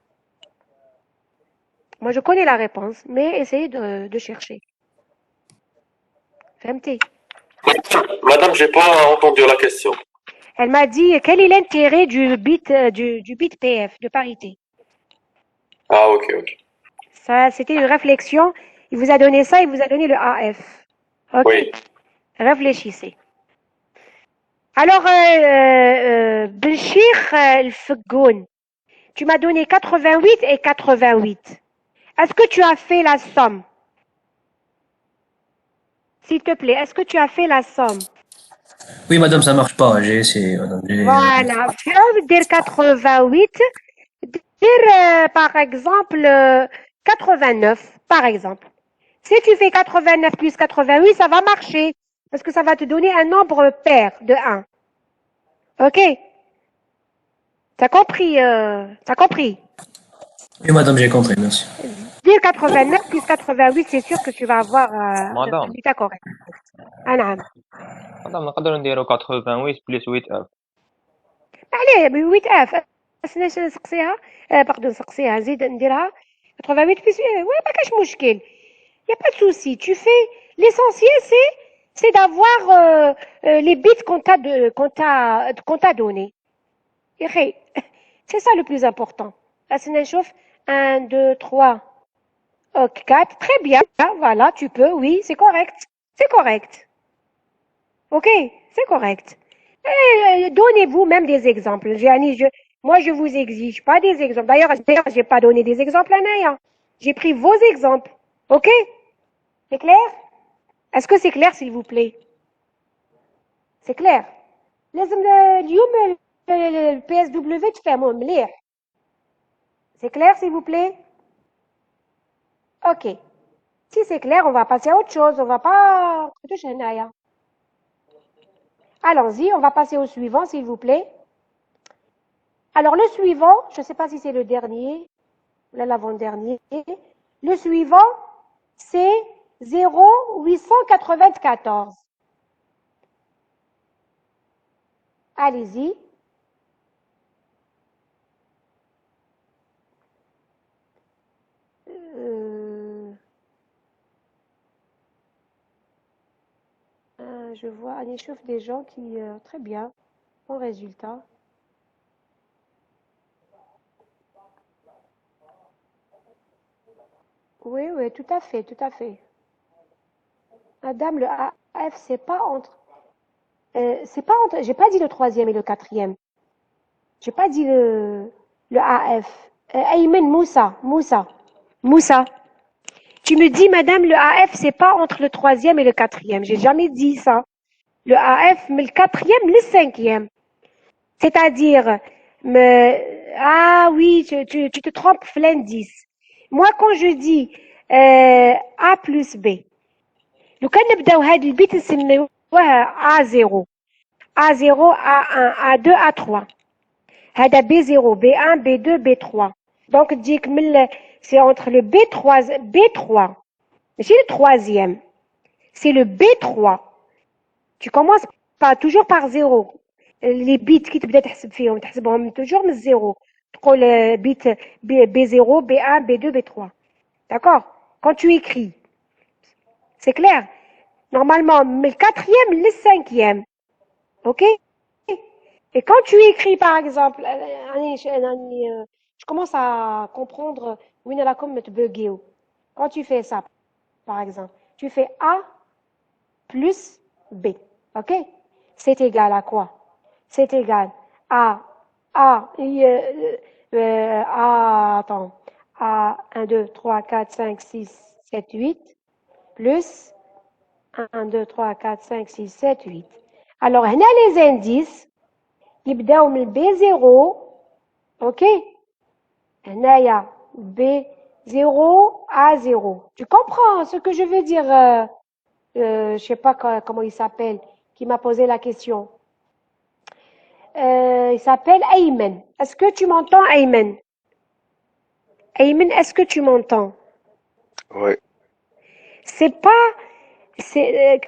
Moi, je connais la réponse, mais essayez de chercher. Fahmti. Madame, j'ai pas entendu la question. Elle m'a dit quel est l'intérêt du bit PF, de parité. Ah, ok, ok. Ça, c'était une réflexion. Il vous a donné ça, il vous a donné le AF. Ok? Oui. Réfléchissez. Alors, Benchir El-Feggoun, tu m'as donné 88 et 88. Est-ce que tu as fait la somme? S'il te plaît, est-ce que tu as fait la somme? Oui, madame, ça marche pas. J'ai essayé, madame. Voilà. Tu veux dire 88, dire par exemple 89, par exemple. Si tu fais 89 plus 88, ça va marcher. Parce que ça va te donner un nombre pair de 1. Ok? T'as compris? T'as compris? Oui, madame, j'ai compris, merci. Dire 89 plus 88, c'est sûr que tu vas avoir un مدام résultat correct. Ah, non. مدام نقدر نديرو 88 بلس 8 اف. Allez, 8F. نسقسيها باردون نسقسيها نزيد نديرها 88 plus ouais, ما كاش مشكل. Il n'y a pas de souci. Tu fais l'essentiel, c'est d'avoir les bits qu'on t'a donné. C'est ça le plus important. Là, c'est une chauffe. 1, 2, 3, ok, 4. Très bien. Voilà, tu peux. Oui, c'est correct. C'est correct. Ok, c'est correct. Donnez-vous même des exemples. Moi, je vous exige pas des exemples. D'ailleurs, j'ai pas donné des exemples à Naya. J'ai pris vos exemples. Ok? C'est clair? Est-ce que c'est clair, s'il vous plaît? C'est clair. لازم اليوم PSW تفهموا مليح. C'est clair, s'il vous plaît? Ok. Si c'est clair, on va passer à autre chose. On va pas... Allons-y, on va passer au suivant, s'il vous plaît. Alors, le suivant, je ne sais pas si c'est le dernier, ou l'avant-dernier. Le suivant, c'est 0,894. Allez-y. Je vois un échauffe des gens qui... très bien. Bon résultat. Oui, oui, tout à fait, tout à fait. Madame, le AF, c'est pas entre... j'ai pas dit le troisième et le quatrième. J'ai pas dit le AF. Ayman, Moussa. Tu me dis, madame, le AF, c'est pas entre le troisième et le quatrième. J'ai jamais dit ça. Le AF, mais le quatrième, le cinquième. C'est-à-dire, ah oui, tu te trompes, l'indice. Moi, quand je dis A plus B, لو كان نبداو هاد البيت نسميوه A0 A0 A1 A2 A3 هذا B0 B1 B2 B3 donc تجيك من c'est entre le B3 ماشي le troisième c'est le B3 tu commences toujours par 0 les bits كي تبدا تحسب فيهم تحسبهم toujours من 0 تقول bit B0 B1 B2 B3 d'accord quand tu écris c'est clair normalement le quatrième le cinquième ok et quand tu écris par exemple je commence à comprendre où il comme te bugger quand tu fais ça par exemple tu fais A plus B ok c'est égal à quoi c'est égal à attends à 1 2 3 4 5 6 7 8 plus 1 2 3 4 5 6 7 8 alors هنا les indices يبداو من B0 ok هنايا B0 A0 tu comprends ce que je veux dire je sais pas comment il s'appelle qui m'a posé la question il s'appelle Ayman est-ce que tu m'entends Ayman est-ce que tu m'entends Oui. c'est pas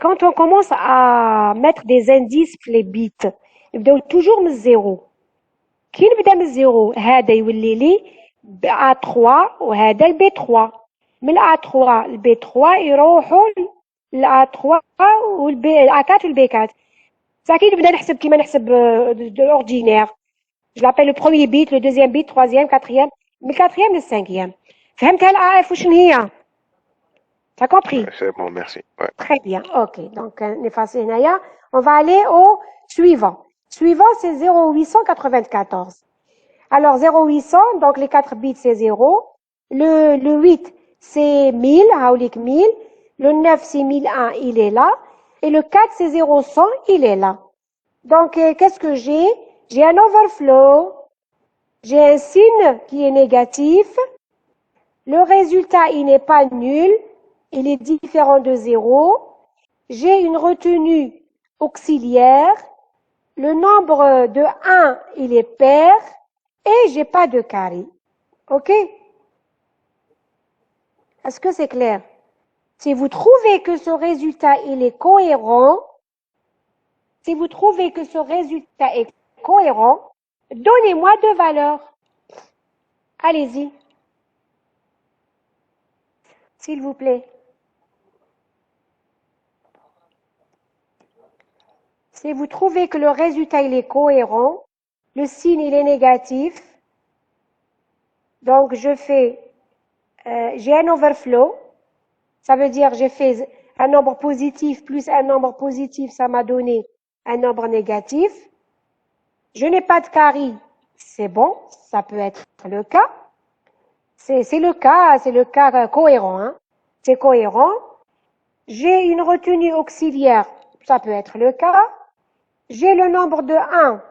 quand on commence à mettre des indices les bits يبداو toujours من zéro كي نبدا من zéro هذا يولي لي A3 وهذا ال B3 من A3 ل B3 يروحوا ل A3 وال A4 وال B4 ça كي نبدا نحسب كيما نحسب de l'ordinaire je l'appelle le premier bit le deuxième bit troisième quatrième من الquatrième للcinquième فهمت هالAF وشنو هي t'as compris C'est bon, merci. Ouais. très bien ok donc نفاصل هنايا on va aller au suivant c'est 0894 alors 0800 donc les 4 bits c'est 0 le 8 c'est 1000 هاوليك 1000 le 9 c'est 1001 il est là et le 4 c'est 0100 il est là donc qu'est-ce que j'ai un overflow j'ai un signe qui est négatif le résultat il n'est pas nul il est différent de 0 j'ai une retenue auxiliaire le nombre de 1 il est pair et j'ai pas de carré ok est-ce que c'est clair si vous trouvez que ce résultat il est cohérent donnez-moi deux valeurs allez-y s'il vous plaît si vous trouvez que le résultat il est cohérent le signe il est négatif donc je fais j'ai un overflow ça veut dire j'ai fait un nombre positif plus un nombre positif ça m'a donné un nombre négatif je n'ai pas de carré c'est bon ça peut être le cas c'est le cas cohérent hein. C'est cohérent j'ai une retenue auxiliaire ça peut être le cas j'ai le nombre de 1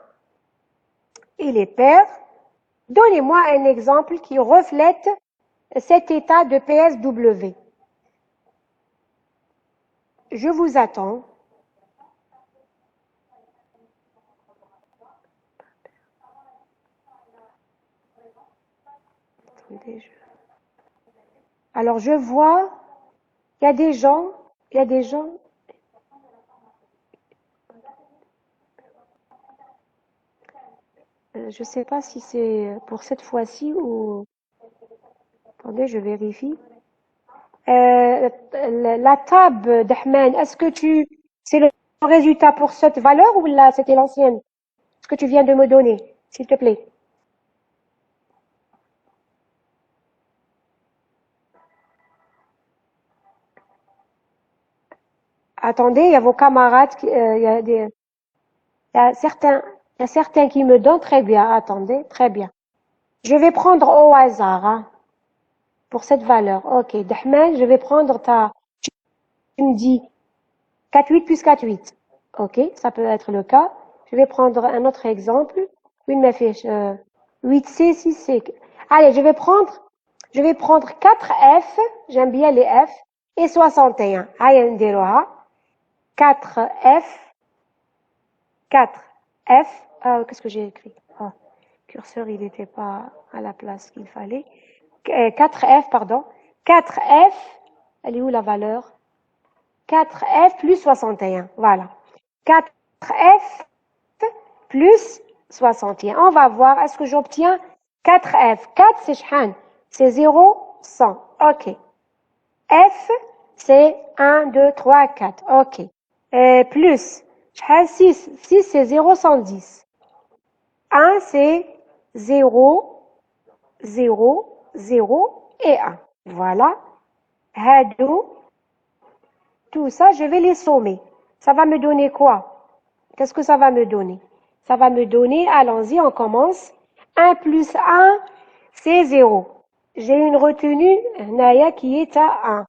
il est pair donnez-moi un exemple qui reflète cet état de PSW je vous attends alors je vois il y a des gens je sais pas si c'est pour cette fois-ci ou attendez je vérifie la table d'Ahmed est-ce que c'est le résultat pour cette valeur ou là c'était l'ancienne ce que tu viens de me donner s'il te plaît Attendez, il y a vos camarades, il y a il y a certains qui me donnent très bien. Attendez, très bien. Je vais prendre au hasard, hein, pour cette valeur. Ok, Dahman, je vais prendre tu me dis 4,8 plus 4,8. Ok, ça peut être le cas. Je vais prendre un autre exemple. Oui, ma fiche, 8C, 6C. Allez, je vais prendre 4F, j'aime bien les F, et 61. Allez, نديروها. 4F, qu'est-ce que j'ai écrit? Oh, curseur, il n'était pas à la place qu'il fallait. 4F, pardon. 4F, elle est où la valeur? 4F plus 61, voilà. 4F plus 61. On va voir, est-ce que j'obtiens 4F? 4, c'est شحال? C'est 0, 100. OK. F, c'est 1, 2, 3, 4. OK. Plus, شحال? 6. 6, c'est 0, 110. 1, c'est 0, 0, 0 et 1. Voilà. Hadou. Tout ça, je vais les sommer. Ça va me donner quoi? Qu'est-ce que ça va me donner? Ça va me donner, allons-y, on commence. 1 plus 1, c'est 0. J'ai une retenue, Naya, qui est à 1.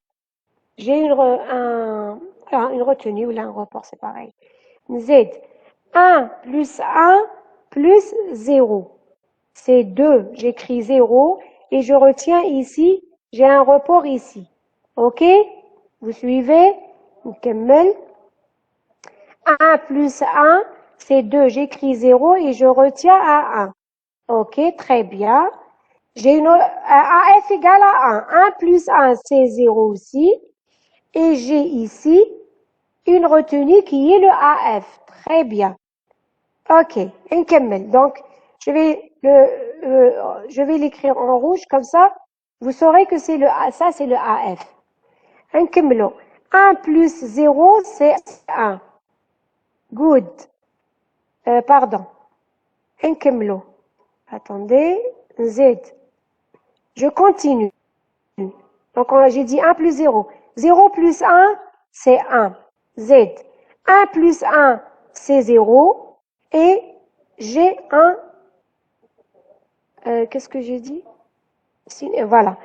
J'ai une retenue, ou là, un report, c'est pareil. Z. 1 plus 1 plus 0. C'est 2. J'écris 0 et je retiens ici, j'ai un report ici. OK? Vous suivez? نكمل. 1 plus 1, c'est 2. J'écris 0 et je retiens à 1. OK, très bien. J'ai une AF égale à 1. 1 plus 1, c'est 0 aussi. Et j'ai ici une retenue qui est le AF. Très bien. OK, نكمل. Donc, je vais l'écrire en rouge comme ça. Vous saurez que c'est ça, c'est le AF. نكملوا. 1 plus 0, c'est 1. Good. Pardon. نكملوا. Attendez. Z. Je continue. Donc, j'ai dit 1 plus 0. 0 plus 1, c'est 1. Z. 1 plus 1, c'est 0. Et j'ai qu'est-ce que j'ai dit? Voilà.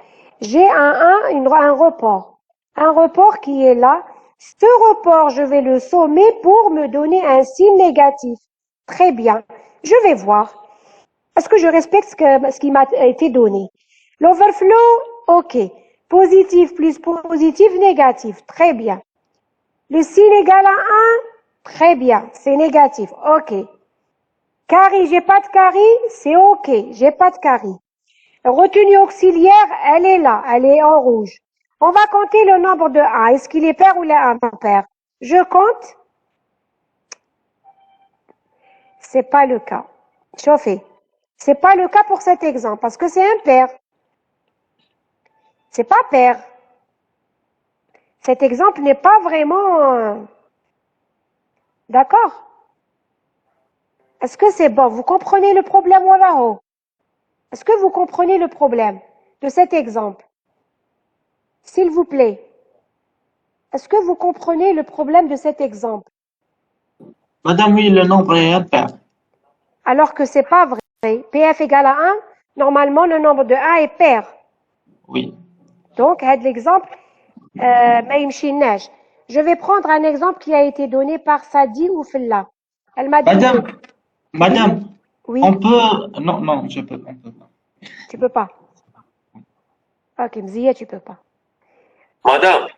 J'ai un report. Un report qui est là. Ce report, je vais le sommer pour me donner un signe négatif. Très bien. Je vais voir. Est-ce que je respecte ce qui m'a été donné? L'overflow, OK. Positif plus positif, négatif. Très bien. Le signe égal à 1, très bien. C'est négatif. OK. Carré, j'ai pas de carré, c'est OK. J'ai pas de carré. Retenue auxiliaire, elle est là. Elle est en rouge. On va compter le nombre de 1. Est-ce qu'il est pair ou il est impair? Je compte. C'est pas le cas. Chauffez. C'est pas le cas pour cet exemple parce que c'est impair. C'est pas pair. Cet exemple n'est pas vraiment d'accord. Est-ce que c'est bon? Vous comprenez le problème ou là-haut? Est-ce que vous comprenez le problème de cet exemple? S'il vous plaît. Est-ce que vous comprenez le problème de cet exemple? Madame, oui, le nombre est impair. Alors que c'est pas vrai. PF égale à 1, normalement le nombre de 1 est pair. Oui. Donc, l'exemple, ما يمشيناش. Je vais prendre un exemple qui a été donné par Sadi ou Filla. Elle m'a dit. Madame, oui. On peut. Non, on peut pas. Tu peux pas. Ok, Mzia, tu peux pas. Madame.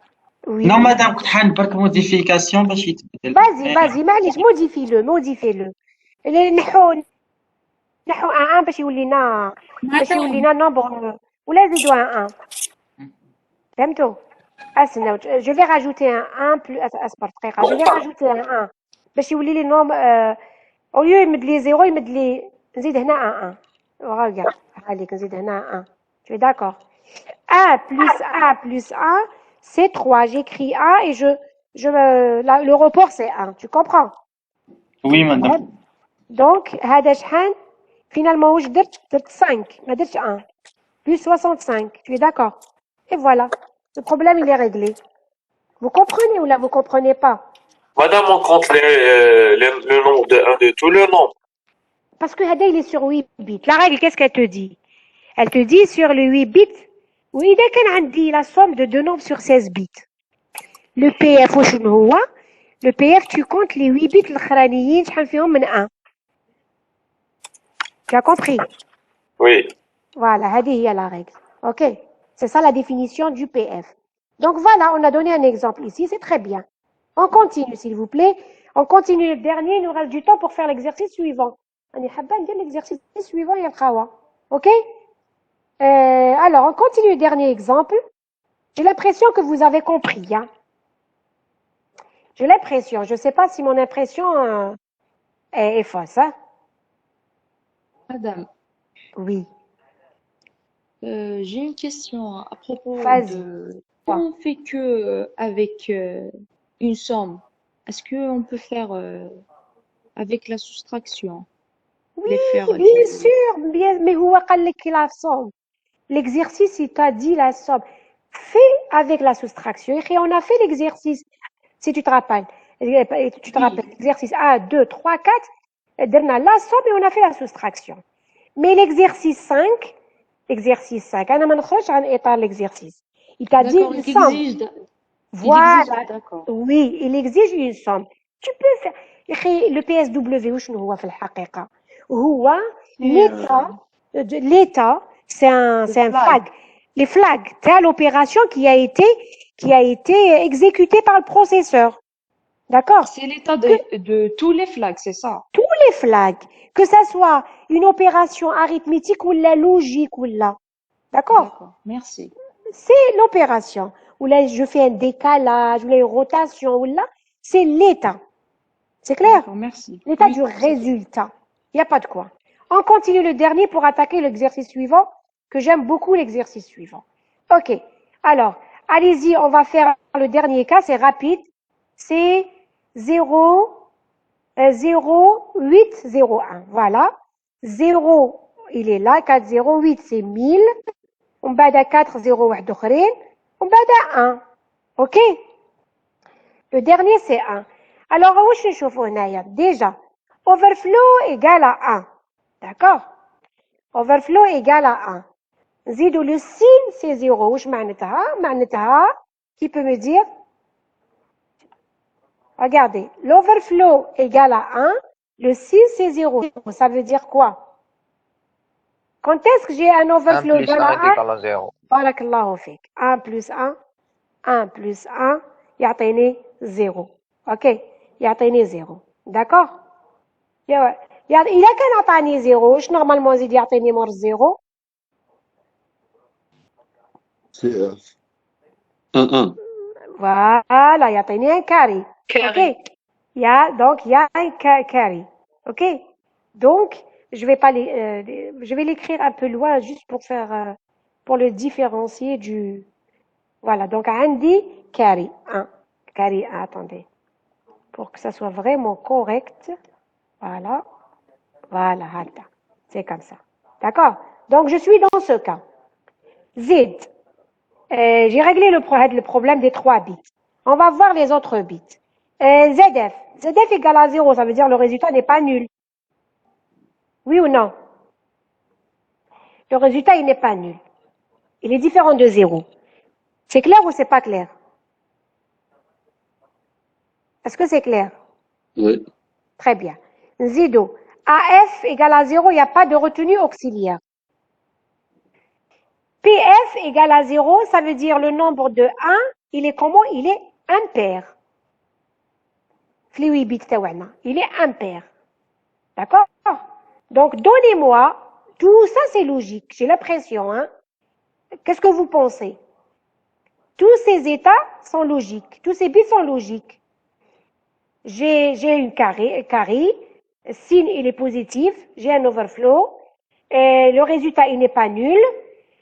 Oui. Non, madame, كنت حنبرك modification باش يتبدل. Vas-y, معليش, modifie-le. نحو 1 باش يولي لنا nombre ولا نزيدو 1. فهمتوا؟ استناو, je vais rajouter un 1 plus اصبر دقيقة. Je vais rajouter un 1 باش يولي لي nombre au lieu يمد لي 0 يمد لي نزيد هنا 1. Regarde, عليك نزيد هنا 1. Tu es d'accord? 1 plus 1, c'est 3. J'écris 1 et le report c'est 1. Tu comprends? Oui, madame. Donc, هذا شحال? Finalement, واش درت 5. ما درتش 1. Plus 65. Tu es d'accord? Et voilà. Le problème, il est réglé. Vous comprenez ou là, vous comprenez pas? Madame, on compte le nombre de 1 de tous les nombres. Parce que Hada, il est sur 8 bits. La règle, qu'est-ce qu'elle te dit? Elle te dit sur le 8 bits, oui, dès qu'elle a dit la somme de deux nombres sur 16 bits. Le PF, le PF, tu comptes les 8 bits, l'khraniyin, شحال فيهم من 1. Tu as compris? Oui. Voilà, هذه هي la règle. Ok? C'est ça la définition du PF. Donc voilà, on a donné un exemple ici, c'est très bien. On continue, s'il vous plaît. On continue le dernier, il nous reste du temps pour faire l'exercice suivant. On est حابة ندير l'exercice suivant, يا الخوا. Ok? Alors, on continue le dernier exemple. J'ai l'impression que vous avez compris. Hein? J'ai l'impression. Je ne sais pas si mon impression est fausse. Hein? Madame, Oui. j'ai une question à propos Vas-y. de comment on fait que avec une somme, est-ce qu'on peut faire avec la soustraction, Oui, les faire bien sûr. Bien, mais هو قال لك la somme. L'exercice, il t'a dit la somme. Fais avec la soustraction. Et on a fait l'exercice, si tu te rappelles. Tu te rappelles, l'exercice 1, 2, 3, 4, on a la somme et on a fait la soustraction. Mais l'exercice 5, أنا ما نخرجش عن إطار l'exercice. Il t'a dit D'accord, une il somme. exige, Voilà. d'accord. Oui, il exige une somme. Tu peux faire. يا أخي le PSW وشنو هو في الحقيقة؟ هو l'état, c'est un flag. Les flags, c'est l'opération qui a été exécutée par le processeur. D'accord? C'est l'état de tous les flags, c'est ça? Tous les flags, que ça soit une opération arithmétique ou la logique ou là. D'accord? D'accord, merci. C'est l'opération. Ou là, je fais un décalage, ou là, une rotation, ou là, c'est l'état. C'est clair? D'accord, merci. L'état Oui, du résultat. Il n'y a pas de quoi. On continue le dernier pour attaquer l'exercice suivant, que j'aime beaucoup l'exercice suivant. Ok. Alors, allez-y, on va faire le dernier cas, c'est rapide. C'est 0,801. Voilà. 0, il est là. 408, c'est 1000. On bat à 4, 0, واحد أخرين. On bat à 1. Ok? Le dernier, c'est 1. Alors, واش نشوفوا هنايا؟ Déjà, overflow égale à 1. D'accord? Overflow égale à 1. نزيدوا le signe, c'est 0. واش معناتها؟ معناتها, qui peut me dire? Regardez, l'overflow égale à 1, le signe c'est 0. Ça veut dire quoi? Quand est-ce que j'ai un 1 overflow plus égal 1 à est 1? égal à 0. Barakallahu fik. 1 plus 1, 1 plus 1, يعطيني 0. Ok? يعطيني 0. D'accord? إذا كان عطاني 0, واش نورمالمون يزيد يعطيني مور 0؟ C'est 1-1. Voilà, يعطيني un carré. Carré. Ok? Donc, il y a un carré. Ok? Donc, je vais l'écrire un peu loin juste pour le différencier du. Voilà, donc, عندي carré 1. Carré 1, attendez. Pour que ça soit vraiment correct. Voilà. Voilà, c'est comme ça. D'accord? Donc, je suis dans ce cas. Z. J'ai réglé le problème des 3 bits. On va voir les autres bits. ZF. ZF égale à 0, ça veut dire le résultat n'est pas nul. Oui ou non? Le résultat, il n'est pas nul. Il est différent de 0. C'est clair ou c'est pas clair? Est-ce que c'est clair? Oui. Très bien. Zido. AF égale à 0, il n'y a pas de retenue auxiliaire. PF égale à 0, ça veut dire le nombre de 1, il est comment? Il est impair. Il est impair. D'accord? Donc, donnez-moi, tout ça c'est logique, j'ai l'impression. Hein? Qu'est-ce que vous pensez? Tous ces états sont logiques, tous ces bits sont logiques. J'ai une carré, signe il est positif, j'ai un overflow, le résultat il n'est pas nul,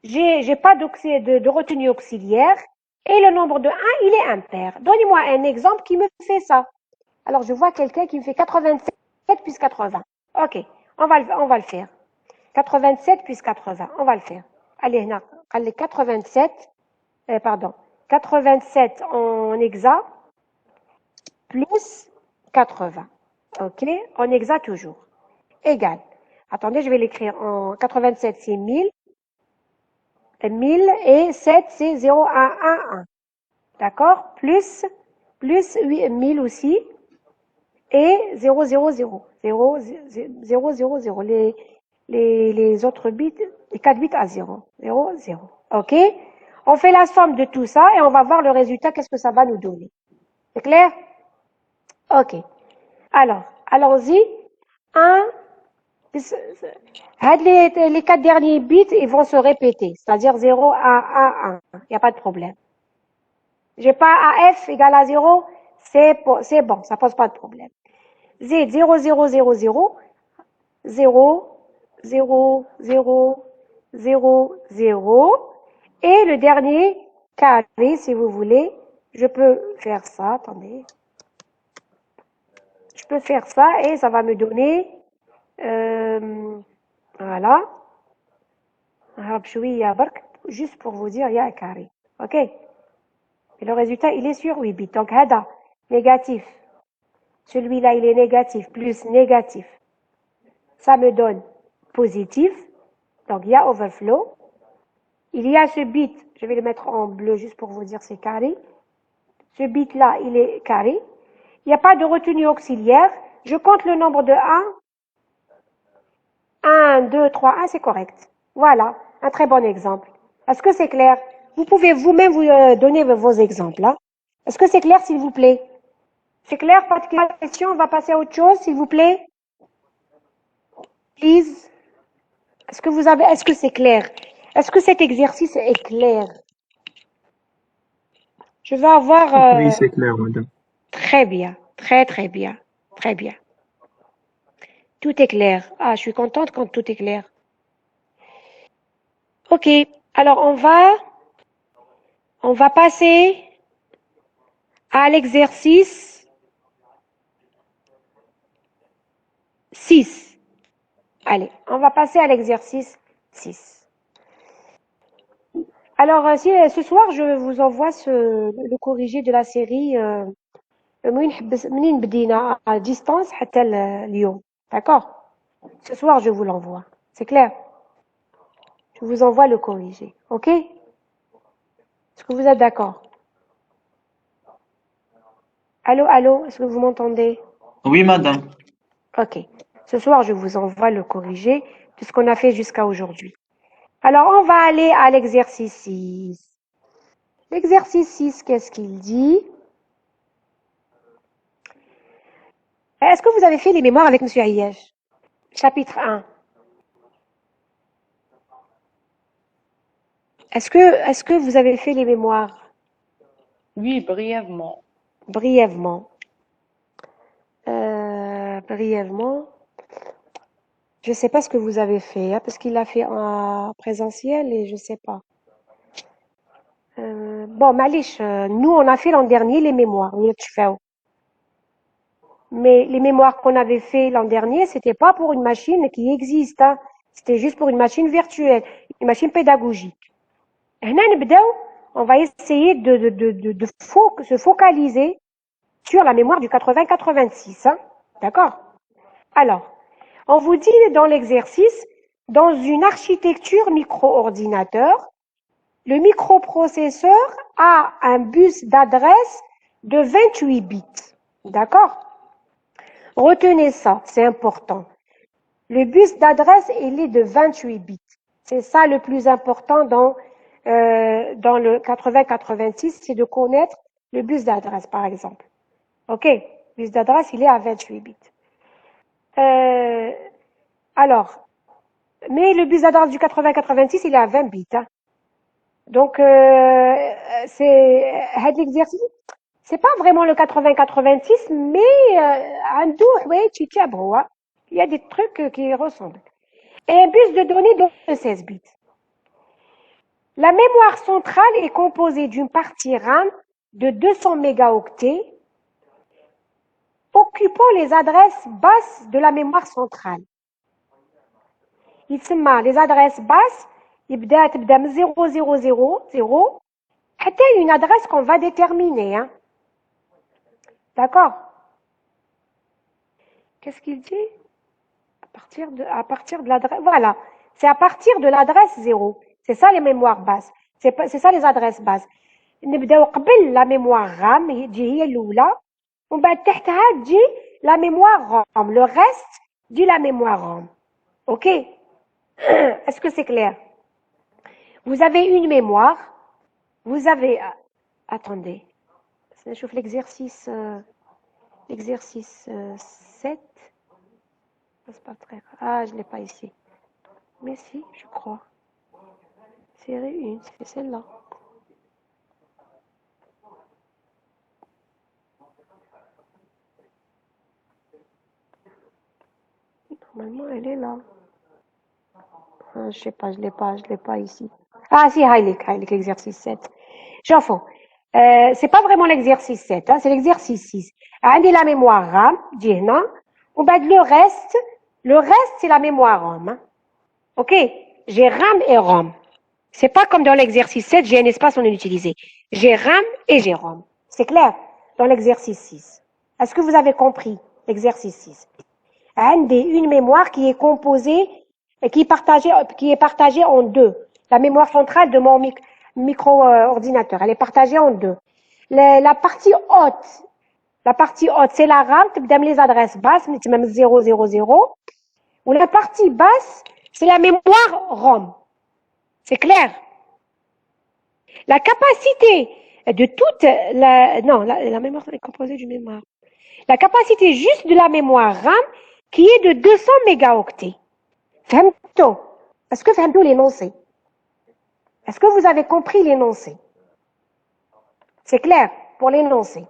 j'ai pas de retenue auxiliaire, et le nombre de 1 il est impair. Donnez-moi un exemple qui me fait ça. Alors je vois quelqu'un qui me fait 87 plus 80. Ok, on va le faire. 87 plus 80, on va le faire. Allez, 87, pardon, 87 en hexa plus 80. OK? En hexa toujours. Égal. Attendez, je vais l'écrire en 87, c'est 1000. 1000 et 7, c'est 0, 1, 1, 1. D'accord? Plus 1000 aussi. Et 0, 0, 0. 0, 0, 0, 0. Les autres bits, les 4 bits à 0. 0, 0. OK? On fait la somme de tout ça et on va voir le résultat, qu'est-ce que ça va nous donner. C'est clair? OK. Alors, allons-y. 1, les 4 derniers bits, ils vont se répéter. C'est-à-dire 0, 1, 1, 1. Il n'y a pas de problème. J'ai pas AF égale à 0, c'est bon, ça pose pas de problème. Z 0, 0, 0, 0, 0, 0, 0, 0, 0. Et le dernier carré, si vous voulez, je peux faire ça, attendez. Je peux faire ça et ça va me donner, voilà. Juste pour vous dire, il y a un carré. OK? Et le résultat, il est sur 8 bits. Donc, hada, négatif. Celui-là, il est négatif, plus négatif. Ça me donne positif. Donc, il y a overflow. Il y a ce bit, je vais le mettre en bleu juste pour vous dire c'est carré. Ce bit-là, il est carré. Il n'y a pas de retenue auxiliaire. Je compte le nombre de 1. 1, 2, 3, 1, c'est correct. Voilà, un très bon exemple. Est-ce que c'est clair? Vous pouvez vous-même vous donner vos exemples. Hein? Est-ce que c'est clair, s'il vous plaît? C'est clair? Pas de question? On va passer à autre chose, s'il vous plaît? Please. Est-ce que c'est clair? Est-ce que cet exercice est clair? Je vais avoir... Oui, c'est clair, madame. Très bien. Très, très bien. Très bien. Tout est clair. Ah, je suis contente quand tout est clair. OK. Alors, on va passer à l'exercice 6. Allez, on va passer à l'exercice 6. Alors, ce soir, je vous envoie le corrigé de la série منين بدينا à distance حتى اليوم. D'accord? Ce soir, je vous l'envoie. C'est clair? Je vous envoie le corrigé. OK? Est-ce que vous êtes d'accord? Allô, allô? Est-ce que vous m'entendez? Oui, madame. OK. Ce soir, je vous envoie le corrigé de ce qu'on a fait jusqu'à aujourd'hui. Alors, on va aller à l'exercice 6. L'exercice 6, qu'est-ce qu'il dit? Est-ce que vous avez fait les mémoires avec M. Ayesh? Chapitre 1. Est-ce que vous avez fait les mémoires? Oui, brièvement. Brièvement. Brièvement. Je ne sais pas ce que vous avez fait, hein, parce qu'il l'a fait en présentiel et je ne sais pas. Bon, Malish, nous, on a fait l'an dernier les mémoires. Mais les mémoires qu'on avait fait l'an dernier, c'était pas pour une machine qui existe. Hein. C'était juste pour une machine virtuelle, une machine pédagogique. On va essayer de se focaliser sur la mémoire du 80-86. Hein. D'accord? Alors, on vous dit dans l'exercice, dans une architecture micro-ordinateur, le microprocesseur a un bus d'adresse de 28 bits. D'accord? Retenez ça, c'est important. Le bus d'adresse, il est de 28 bits. C'est ça le plus important dans le 80-86, c'est de connaître le bus d'adresse, par exemple. OK? Le bus d'adresse, il est à 28 bits. Alors, mais le bus d'adresse du 80-86, il est à 20 bits. Hein. Donc, c'est l'exercice. C'est pas vraiment le 80-86, mais il y a des trucs qui ressemblent. Et un bus de données de 16 bits. La mémoire centrale est composée d'une partie RAM de 200 mégaoctets occupant les adresses basses de la mémoire centrale. Les adresses basses, تبدا من 0000 حتى une adresse qu'on va déterminer. Hein. D'accord? Qu'est-ce qu'il dit? À partir de l'adresse. Voilà. C'est à partir de l'adresse 0. C'est ça les mémoires bases. C'est ça les adresses bases. نبداو قبل la mémoire RAM هي الأولى ومن بعد تحتها تجي la mémoire RAM. Le reste dit la mémoire RAM. OK? Est-ce que c'est clair? Vous avez une mémoire. Vous avez... Attendez. Je chauffe l'exercice 7. C'est pas très rare. Ah, je ne l'ai pas ici. Mais si, je crois. Série 1, c'est celle-là. Normalement, elle est là. Ah, je sais pas, je l'ai pas ici. Ah, si, Heilig, l'exercice 7. J'en c'est pas vraiment l'exercice 7, hein, c'est l'exercice 6. عندي la mémoire RAM, دي هنا. On va le reste, c'est la mémoire RAM. Hein. OK? J'ai RAM et ROM. C'est pas comme dans l'exercice 7, j'ai un espace non utilisé. J'ai RAM et j'ai ROM. C'est clair? Dans l'exercice 6. Est-ce que vous avez compris l'exercice 6? Une mémoire qui est composée, qui est partagée en deux. La mémoire centrale de mon micro-ordinateur, elle est partagée en deux. La partie haute, c'est la RAM, tu me les adresses basses, mais tu me 000. Ou la partie basse, c'est la mémoire ROM. C'est clair? La capacité de toute la mémoire est composée d'une mémoire. La capacité juste de la mémoire RAM qui est de 200 mégaoctets. فهمتوا? Est-ce que فهمتوا l'énoncé? Est-ce que vous avez compris l'énoncé? C'est clair pour l'énoncé?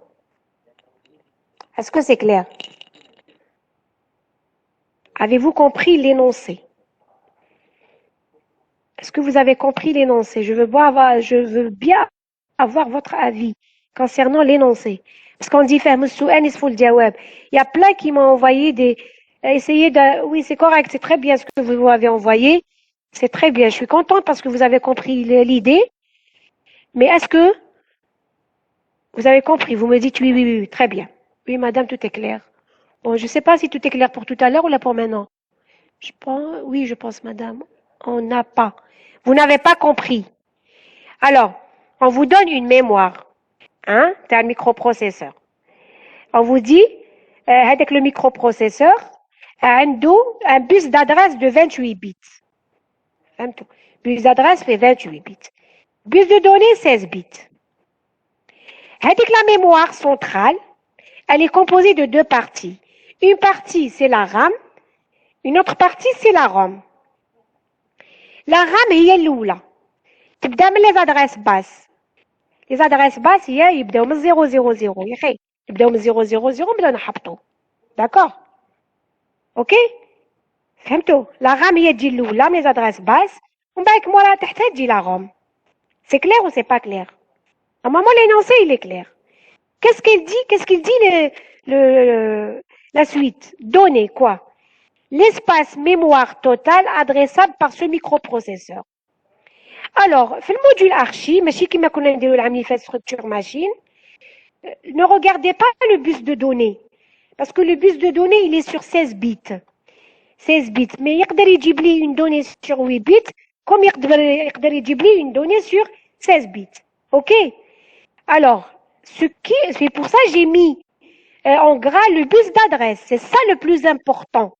Est-ce que c'est clair? Avez-vous compris l'énoncé? Est-ce que vous avez compris l'énoncé? Je veux bien avoir votre avis concernant l'énoncé. Parce qu'on dit فهم السؤال نصف الجواب. Il y a plein qui m'ont envoyé oui, c'est correct, c'est très bien ce que vous m'avez envoyé. C'est très bien, je suis contente parce que vous avez compris l'idée. Mais est-ce que vous avez compris? Vous me dites oui, très bien. Oui, madame, tout est clair. Bon, je ne sais pas si tout est clair pour tout à l'heure ou là pour maintenant. Je pense, madame. On n'a pas. Vous n'avez pas compris. Alors, on vous donne une mémoire. Hein? C'est un microprocesseur. On vous dit, avec le microprocesseur, un bus d'adresse de 28 bits. Bus d'adresse fait 28 bits. Bus de données, 16 bits. Avec la mémoire centrale, elle est composée de deux parties. Une partie, c'est la RAM. Une autre partie, c'est la ROM. La RAM هي الأولى. تبدأ من les adresses basses. Les adresses basses يبدأوا من 000 يا أخي. يبدأوا من 000 بلا نحبطوا. D'accord? OK? فهمتوا؟ La RAM هي تجي الأولى من les adresses basses. ومن بعد موراها تحتها تجي la ROM. C'est clair ou c'est pas clair? Normalement, l'énoncé, il est clair. Qu'est-ce qu'il dit la suite? Données, quoi? L'espace mémoire total adressable par ce microprocesseur. Alors, في المودule archi, ماشي كيما كنا نديرو العام في structure machine, ne regardez pas le bus de données. Parce que le bus de données, il est sur 16 bits. 16 bits. Mais يقدر يجيب لي une donnée sur 8 bits, comme يقدر يجيب لي une donnée sur 16 bits. OK? Alors, c'est pour ça que j'ai mis en gras le bus d'adresse. C'est ça le plus important.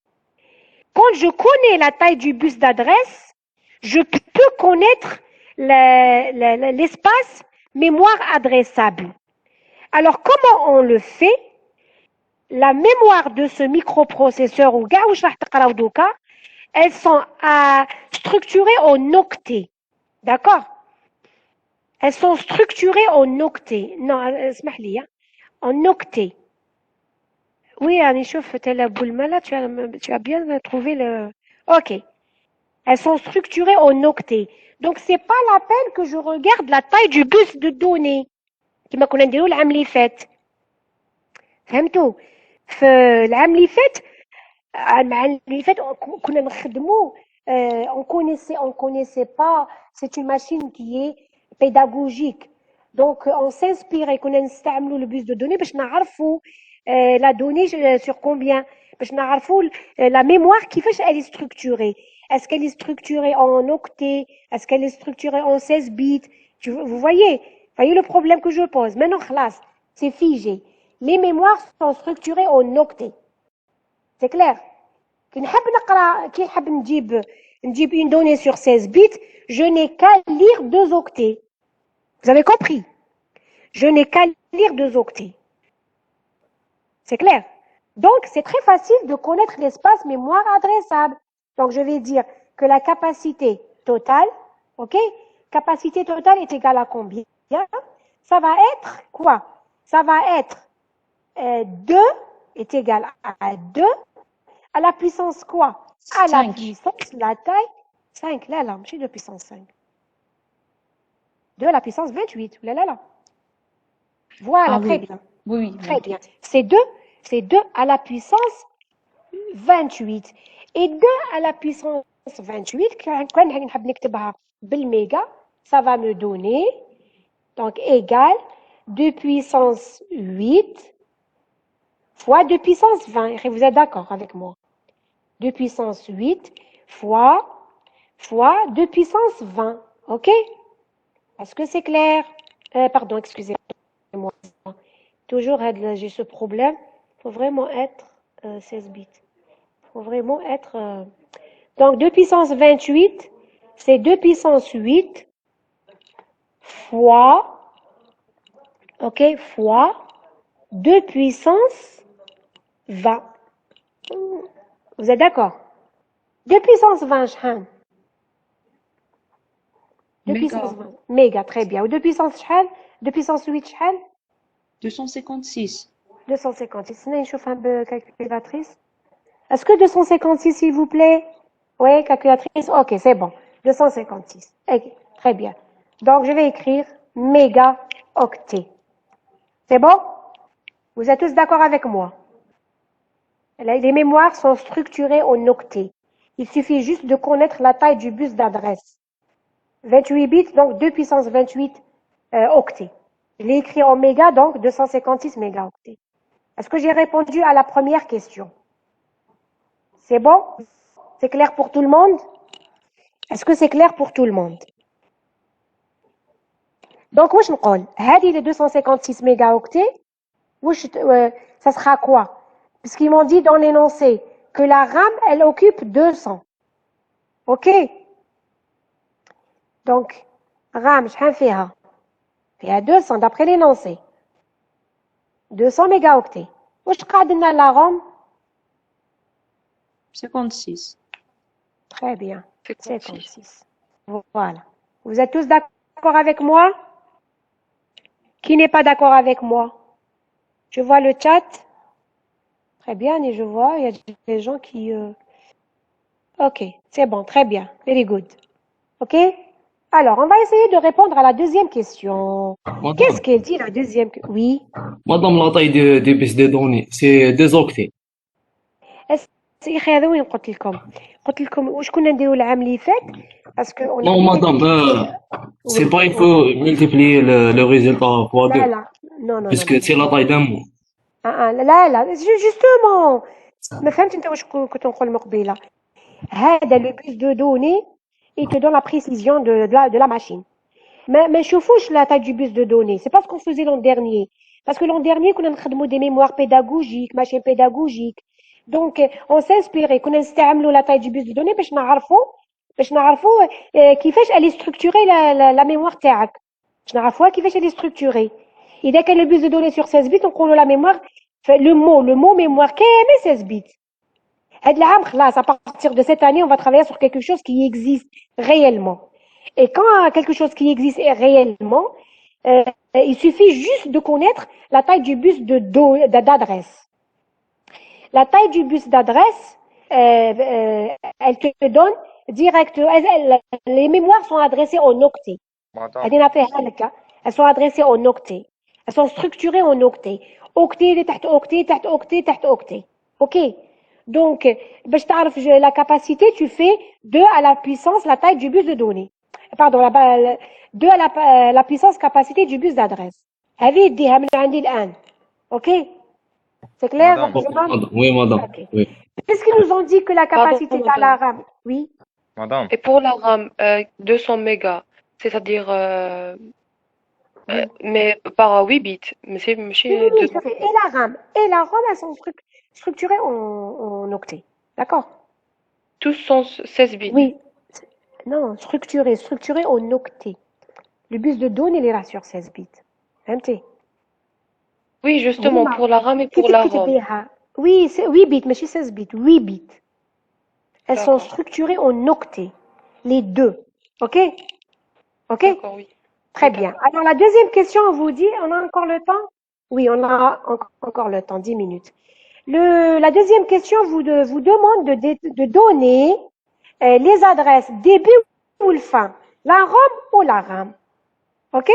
Quand je connais la taille du bus d'adresse, je peux connaître l'espace mémoire adressable. Alors, comment on le fait? La mémoire de ce microprocesseur, ou elles sont structurées en octets. D'accord? Elles sont structurées en octets. Non, اسمح لي, en octets. Oui, Annie, tu as bien trouvé le... OK. Elles sont structurées en octets. Donc, c'est pas la peine que je regarde la taille du bus de données. كما كنا نديرو العام اللي فات. فهمتوا؟ في العام اللي فات كنا نخدمو on connaissait pas, c'est une machine qui est pédagogique. Donc, on s'inspire et qu'on نستعملوا le bus de données باش نعرفوا la donnée sur combien باش نعرفوا la mémoire كيفاش elle est structurée. Est-ce qu'elle est structurée en octets? Est-ce qu'elle est structurée en 16 bits? Vous voyez le problème que je pose. Maintenant, خلاص, c'est figé. Les mémoires sont structurées en octets. C'est clair? كي نحب نجيب une donnée sur 16 bits, je n'ai qu'à lire 2 octets. Vous avez compris? Je n'ai qu'à lire 2 octets. C'est clair? Donc, c'est très facile de connaître l'espace mémoire adressable. Donc, je vais dire que la capacité totale, ok? Capacité totale est égale à combien? Ça va être quoi? Ça va être 2 est égal à 2 à la puissance quoi? À la puissance, la taille 5. Là, là, je suis de puissance 5. 2 à la puissance 28. Là, là, là. Voilà, Ah très oui. bien. Oui, Très bien. C'est 2 à la puissance 28. Et 2 à la puissance 28, quand نحب نكتبها بالméga, ça va me donner, donc égal 2 puissance 8 fois 2 puissance 20. Et vous êtes d'accord avec moi? 2 puissance 8 fois 2 puissance 20. OK? Est-ce que c'est clair? Pardon, excusez-moi. Toujours, j'ai ce problème. Il faut vraiment être 16 bits. Il faut vraiment être... Donc, 2 puissance 28, c'est 2 puissance 8 fois... OK? Fois 2 puissance 20. Vous êtes d'accord? 2 puissance 20, شحال? 2 puissance 20. Méga, très bien. Ou 2 puissance شحال? 2 puissance 8 شحال? 256. 256. Je chauffe un peu calculatrice. Est-ce que 256, s'il vous plaît? Oui, calculatrice. OK, c'est bon. 256. OK, très bien. Donc, je vais écrire mégaoctet. C'est bon? Vous êtes tous d'accord avec moi? Les mémoires sont structurées en octets. Il suffit juste de connaître la taille du bus d'adresse. 28 bits, donc 2 puissance 28 octets. Je l'ai écrit en méga, donc 256 mégaoctets. Est-ce que j'ai répondu à la première question? C'est bon? C'est clair pour tout le monde? Est-ce que c'est clair pour tout le monde? Donc, واش نقول؟ هذه les 256 mégaoctets, ça sera quoi? Puisqu'ils m'ont dit dans l'énoncé que la RAM, elle occupe 200. OK? Donc, RAM, شحال فيها? فيها 200 d'après l'énoncé. 200 mégaoctets. واش قاعد لنا la RAM? 56. Très bien. 56. 56. Voilà. Vous êtes tous d'accord avec moi? Qui n'est pas d'accord avec moi? Je vois le chat. Très bien, et je vois, il y a des gens qui... Ok, c'est bon, très bien. Very good. Ok? Alors, on va essayer de répondre à la deuxième question. Qu'est-ce qu'elle dit, la deuxième? Oui. Madame, la taille des bases de données, c'est 2 octets. هذا وين قلت لكم واش كنا نديروا العام اللي فات باسكو Non, madame, c'est pas il faut multiplier le résultat fois 2, لا non puisque c'est la taille d'un mot. لا جوستومون ما فهمت انت واش كنت نقول من قبيله. هذا لو بوس دو دوني et te donne la précision de la machine. ما نشوفوش la taille du bus de données. C'est pas ce qu'on faisait l'an dernier. Parce que l'an dernier كنا نخدموا des mémoires pédagogiques, machines pédagogiques. Donc on s'inspire et كنا نستعملوا la taille du bus de données باش نعرفوا كيفاش elle est structurée la mémoire تاعك. باش نعرفوها كيفاش elle est structurée. إذا كان le bus de données sur 16 bits نقولوا la mémoire le mot mémoire كامل 16 bits. هاد العام خلاص à partir de cette année on va travailler sur quelque chose qui existe réellement. Et quand quelque chose qui existe réellement, il suffit juste de connaître la taille du bus d'adresse. La taille du bus d'adresse, elle te donne direct. Les mémoires sont adressées en octets. Elles sont adressées en octets. Elles sont structurées en octets. Octet, تحت octet, تحت octet, تحت octet. OK? Donc, باش تعرف la capacité, tu fais 2 à la puissance la taille du bus de données. pardon, 2 à la puissance capacité du bus d'adresse. هذه يديها من عندي الآن. OK? C'est clair? Madame. Oui, madame. OK. Oui. Qu'est-ce qu'ils nous ont dit que la capacité Pardon, à la RAM? Oui. Madame. Et pour la RAM, 200 mégas, c'est-à-dire, mais par 8 bits. Mais c'est Oui, chez oui, ça fait. Et la RAM, elles sont structurées en octets. D'accord? tous sont 16 bits. Oui. Non, structurées en octets. Le bus de données, il est là sur 16 bits. فهمتي؟ Oui, justement, هما pour la RAM et كي pour la تكتب ROM. بها oui, c'est 8 bits, ماشي 16 bits, 8 bits. Elles sont D'accord. structurées en octets, les deux. OK? OK? D'accord, oui. Très Oui, bien. d'accord. Alors, la deuxième question, on vous dit, on a encore le temps? Oui, on a encore le temps, 10 minutes. La deuxième question vous demande de donner les adresses début ou le fin, la ROM ou la RAM. OK?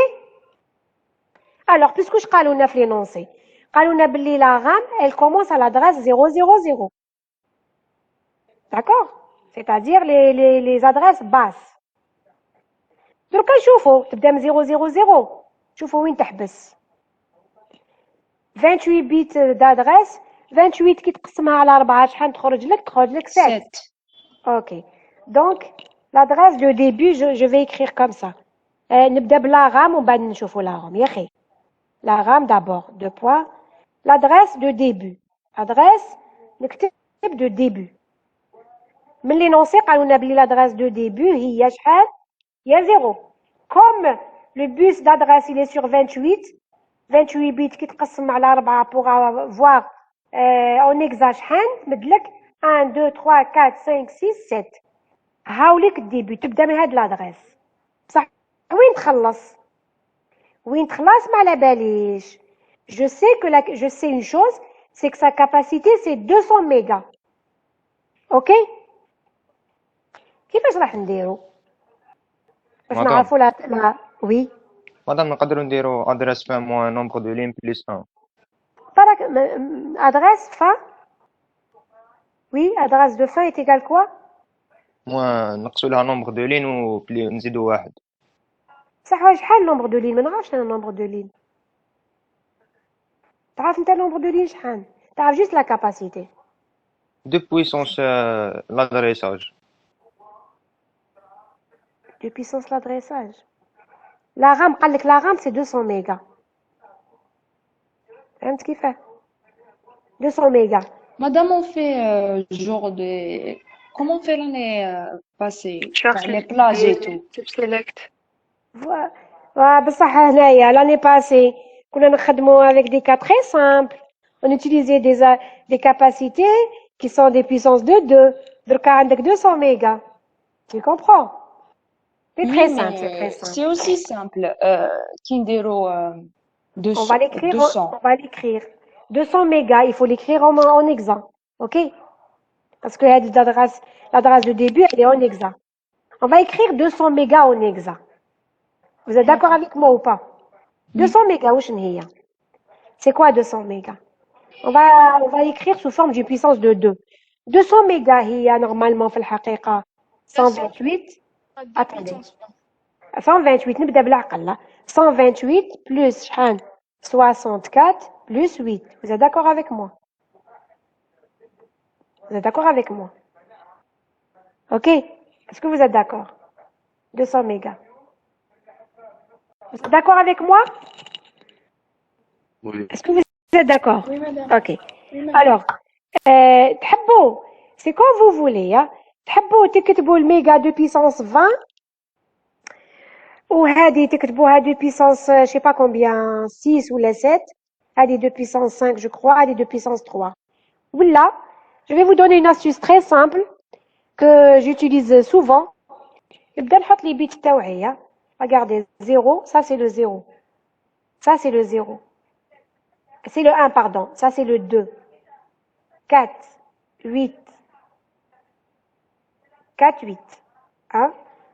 Alors, puisque je parle de l'énoncé, la RAM, elle commence à l'adresse 000. D'accord? C'est-à-dire les adresses basses. دركا نشوفوا تبدا من 000 شوفوا وين تحبس 28 بيت d'adresse 28 كي تقسمها على 4 شحال تخرج لك 7 OK donc l'adresse de début je vais écrire comme ça نبدا بلا RAM ومن بعد نشوفوا la ROM يا اخي la RAM d'abord 2 points l'adresse de début adresse نكتب de début من l'énoncé قالوا لنا بلي l'adresse de début هي شحال هي 0 comme le bus d'adresse il est sur 28 bits qui تقسم على 4 pour voir en hexa شحال تمدلك 1 2 3 4 5 6 7 هاوليك الديبي تبدا من هاد l'adresse بصح وين تخلص ما على باليش je sais une chose c'est que sa capacité c'est 200 mégas OK كيفاش راح نديرو باش مدام. نعرفوا لا وي مدام نقدروا نديروا ادريس فان موان نومبر دو لين بلس 1 فرق adresse fin oui adresse de fin est égal quoi موان نقصوا لها نومبر دو لين ونزيدوا واحد صح شحال النومبر دو لين ما نعرفش انا النومبر دو لين تعرف انت النومبر دو لين شحال تعرف جوست لا كاباسيتي دو بويسونس l'adressage de puissance l'adressage la RAM قال لك la RAM c'est 200 mégas فهمت كيفاه 200 mégas Madame, on fait genre de... Comment on fait l'année passée? Cherche Les plages et tout. type select. بصح هنايا l'année passée كنا نخدموا avec des cas très simples on utilisait des capacités qui sont des puissances de 2 دركا عندك 200 mégas tu comprends c'est très Oui, simple c'est très mais simple c'est aussi simple. Kindero on va l'écrire 200. on va l'écrire 200 mégas il faut l'écrire en hexa OK parce que l'adresse de début elle est en hexa on va écrire 200 mégas en hexa vous êtes d'accord avec moi ou pas 200 mégas واش هي c'est quoi 200 mégas on va écrire sous forme d'une puissance de 2 200 mégas هي normalement في الحقيقة 128 attendez 128 نبدا بالعقل لا 128 plus شحال 64 plus 8 vous êtes d'accord avec moi vous êtes d'accord avec moi OK est-ce que vous êtes d'accord 200 mégas vous êtes d'accord avec moi Oui. est-ce que vous êtes d'accord Oui, madame. OK alors تحبوا c'est quand vous voulez hein تحبوا تكتبوا الميجا de puissance 20 وهذه تكتبوها de puissance je sais pas combien 6 ou 7 هذه de puissance 5 je crois هذه de puissance 3 ولا je vais vous donner une astuce très simple que j'utilise souvent نبدا نحط لي بيت تاوعي regardez 0 ça c'est le 0 ça c'est le 0 c'est le 1 pardon ça c'est le 2 4 8 4 8 hein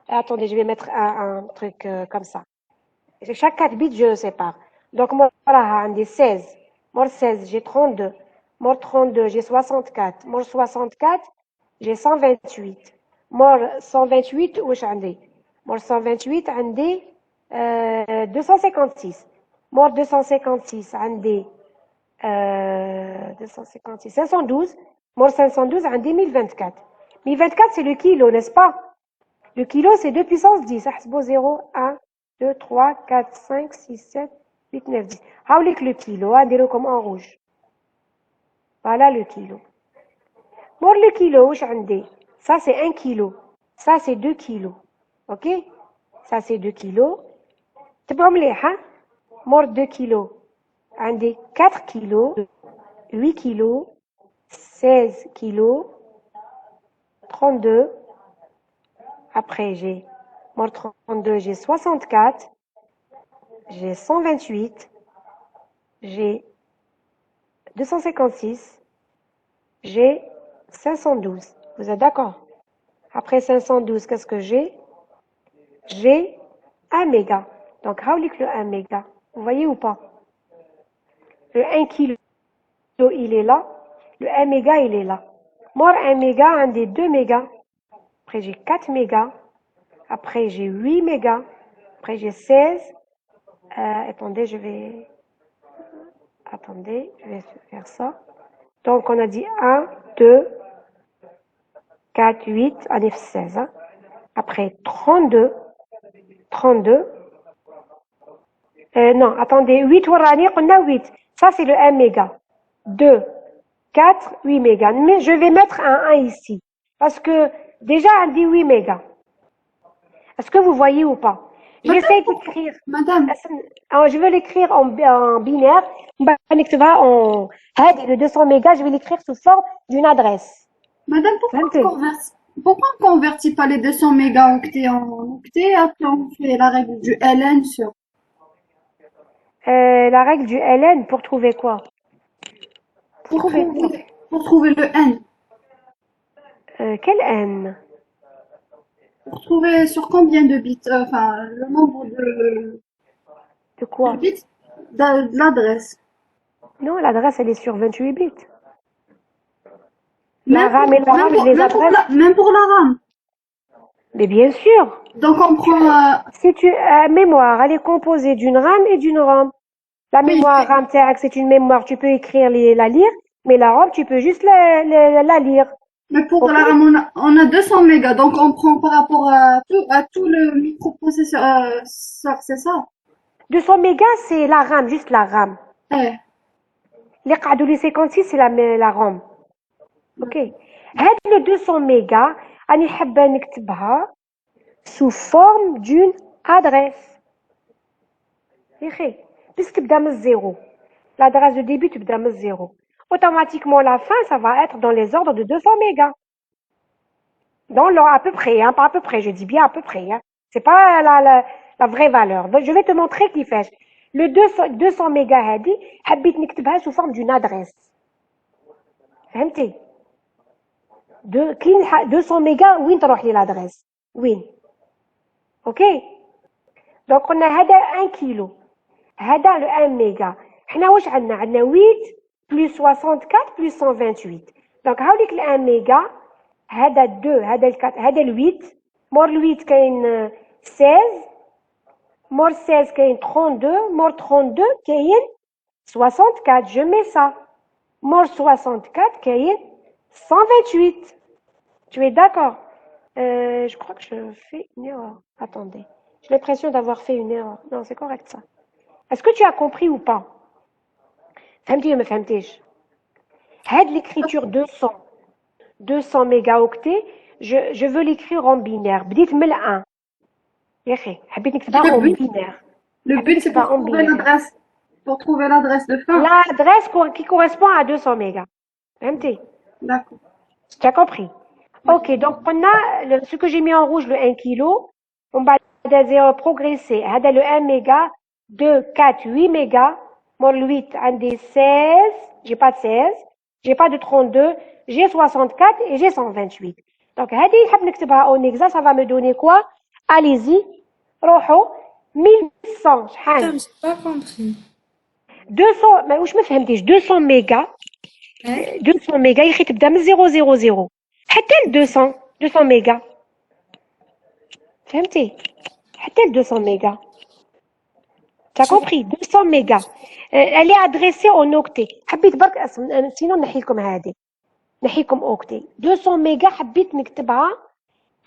attendez je vais mettre un truc comme ça chaque 4 bits je sépare donc moi راها عندي 16 مور 16 j'ai 32 مور 32 j'ai 64 مور 64 j'ai 128 مور 128 واش عندي مور 128 عندي 256 مور 256 عندي 256 512 مور 512 عندي 1024 1024 c'est le kilo n'est-ce pas le kilo c'est 2 puissance 10 احسبوا 0 1 2 3 4 5 6 7 8 9 10 هاوليك le kilo نديروكم en rouge voilà le kilo مور le kilo واش عندي ça c'est 1 kilo ça c'est 2 kilos ok ça c'est 2 kilos تبعوا مليح ها مور 2 kilos عندي 4 kilos 8 kilos 16 kilos 32 après j'ai mort 32 j'ai 64 j'ai 128 j'ai 256 j'ai 512 vous êtes d'accord après 512 qu'est-ce que j'ai 1 méga donc hawlik le 1 méga vous voyez ou pas le 1 kilo il est là le 1 méga il est là mort 1 méga un des 2 mégas après j'ai 4 mégas après j'ai 8 mégas après j'ai 16 attendez je vais faire ça donc on a dit 1 2 4 8 allez 16 hein. Après 32 non attendez 8 وراني قلنا 8 ça c'est le 1 méga 2 4 8 mégas mais je vais mettre un 1 ici parce que déjà on dit 8 mégas est-ce que vous voyez ou pas j'essaie d'écrire Madame, je veux l'écrire en binaire نكتبها en هذه le 200 mégas je vais l'écrire sous forme d'une adresse Madame, pourquoi on convertit pas les 200 mégaoctets en octets, après on fait la règle du ln sur... la règle du ln pour trouver quoi? Pour trouver le n. Quel n? Pour trouver sur combien de bits, enfin, le nombre de quoi? De bits de l'adresse. Non, l'adresse elle est sur 28 bits. La RAM et la RAM, je les adresse. Même pour la RAM. Mais bien sûr. Donc on prend... Si tu mémoire, elle est composée d'une RAM et d'une ROM. La mémoire RAM, c'est une mémoire, tu peux écrire la lire, mais la ROM, tu peux juste la lire. Mais pour la RAM, on a 200 mégas, donc on prend par rapport à tout le microprocesseur, c'est ça? 200 mégas, c'est la RAM, juste la RAM. Les قعدوا les 56, c'est la ROM. Ok. هاد le 200 mégas, أنا حابة نكتبها sous forme d'une adresse. يخي puisque تبدا من zéro. L'adresse de début تبدا من zéro. Automatiquement la fin ça va être dans les ordres de 200 mégas. Dans l'ordre à peu près, hein, pas à peu près, je dis bien à peu près. Hein. C'est pas la vraie valeur. Donc, je vais te montrer qui fait. Le 200 mégas هادي حبيت نكتبها sous forme d'une adresse. فهمتي؟ كاين 200 mégas وين تروح لي l'adresse؟ وين؟ اوكي؟ دونك قلنا هذا 1 كيلو. هذا le 1 méga. حنا واش عندنا 8 plus 64 plus 128. دونك هاوليك ال 1 méga هذا 2 هذا 4 هذا 8 مور 8 كاين 16 مور 16 كاين 32 مور 32 كاين 64 je mets ça مور 64 كاين 128 tu es d'accord je crois que je fais une erreur attendez j'ai l'impression d'avoir fait une erreur non c'est correct ça est-ce que tu as compris ou pas فهمتي ولا ما فهمتيش هاد l'écriture 200 mégaoctets je veux l'écrire en binaire بديت من 1 يا اخي حبيت نكتبها en binaire le but c'est pour trouver l'adresse de fin l'adresse qui correspond à 200 mégas فهمتي d'accord tu as compris ok donc on a ce que j'ai mis en rouge le 1 kilo on va progresser هذا le 1 méga 2 4 8 mégas مور 8 عندي 16 j'ai pas de 16 j'ai pas de 32 j'ai 64 et j'ai 128 donc هذه نحب نكتبها en hexa ça va me donner quoi allez-y روحوا 1100 شحال j'ai pas compris 200 ما واش ما فهمتيش 200 ميجا 200 ميجا يا اخي تبدا من 000 حتى ل 200 ميجا فهمتي quel 200 mégas? Tu as compris? 200 mégas. Elle est adressée en octets. حبيت برك sinon نحي لكم هذه. نحي لكم octets. 200 mégas حبيت نكتبها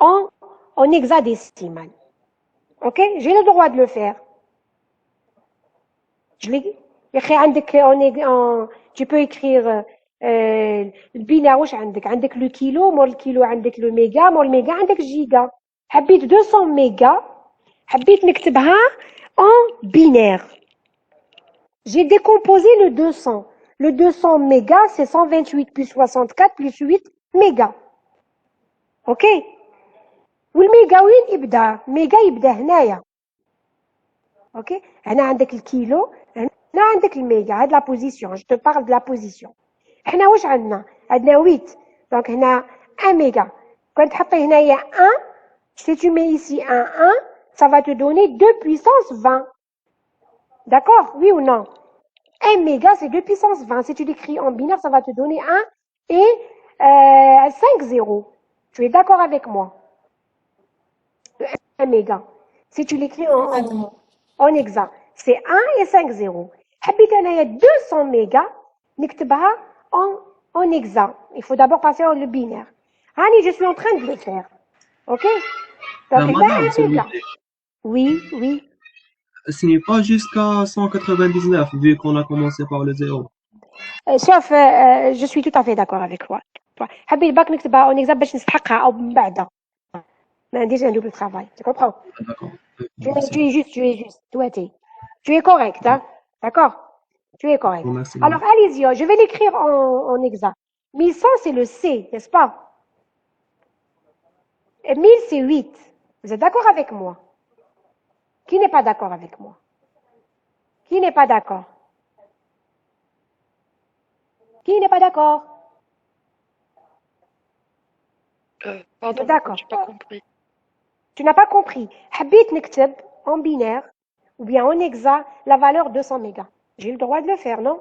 en hexadécimal. OK? J'ai le droit de le faire. يا أخي عندك tu peux écrire البينار واش عندك لو كيلو مور الكيلو عندك لو ميجا مور الميجا عندك جيجا. حبيت 200 ميجا حبيت نكتبها en binaire. J'ai décomposé le 200. Le 200 mégas, c'est 128 plus 64 plus 8 mégas. OK? والميجا وين يبدا؟ ميجا يبدا هنايا. OK? هنا عندك الكيلو، هنا عندك الميجا. هاد لا بوزيسيون. Je te parle de la position. حنا واش عندنا 8. Donc هنا 1 méga. Quand تحطي هنايا 1, si tu mets ici un 1, ça va te donner 2 puissance 20. D'accord? Oui ou non? 1 méga, c'est 2 puissance 20. Si tu l'écris en binaire, ça va te donner 1 et 5 zéros. Tu es d'accord avec moi? 1 méga. Si tu l'écris en hexa, c'est 1 et 5 zéros. حبيت أنايا 200 méga نكتبها en hexa. Il faut d'abord passer en le binaire. Hani, je suis en train de le faire. OK? Donc, Madame, s'il vous méga. plaît, Oui, oui. ce n'est pas jusqu'à 199 vu qu'on a commencé par le 0. Sauf, je suis tout à fait d'accord avec toi. حبيت باك نكتبها en hexa باش نستحقها أو من بعدها. ما عنديش un double travail. Tu comprends? D'accord. Tu es juste. Tu es correct, hein? D'accord? Tu es correct. Merci. Alors, allez-y, je vais l'écrire en hexa. 1100, c'est le C, n'est-ce pas? Et 1000, c'est 8. Vous êtes d'accord avec moi? Qui n'est pas d'accord avec moi? Qui n'est pas d'accord? Qui n'est pas d'accord? Pardon, D'accord. j'ai pas compris. Tu n'as pas compris. حبيت نكتب en binaire ou bien en hexa la valeur 200 mégas. J'ai le droit de le faire, non?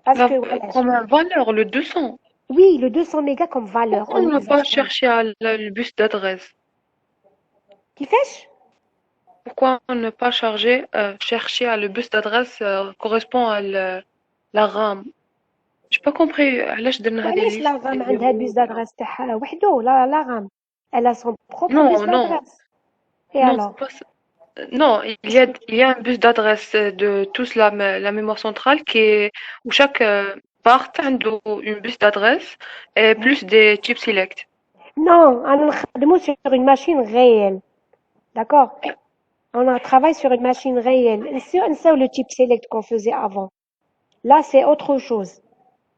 Parce que voilà, Comme un valeur, le 200. oui, le 200 mégas comme valeur. Pourquoi on n'a hexa. pas cherché le bus d'adresse? كيفاش؟ Pourquoi on n'a pas cherché à le bus d'adresse correspond à la RAM? J'ai pas compris علاش درنا هذه وعلاش لا الليست غام عندها بيز دادريس تاعها وحده؟ لا غام elle a son propre Non, bus non, d'adresse. Et non, alors? c'est pas ça. Non, il y a un bus d'adresse de toute la mémoire centrale où chaque part a une bus d'adresse et plus des chips select. Non, on نخدمو sur une machine réelle. D'accord? On a travaillé sur une machine réelle. نساو le chip select qu'on faisait avant. Là, c'est autre chose.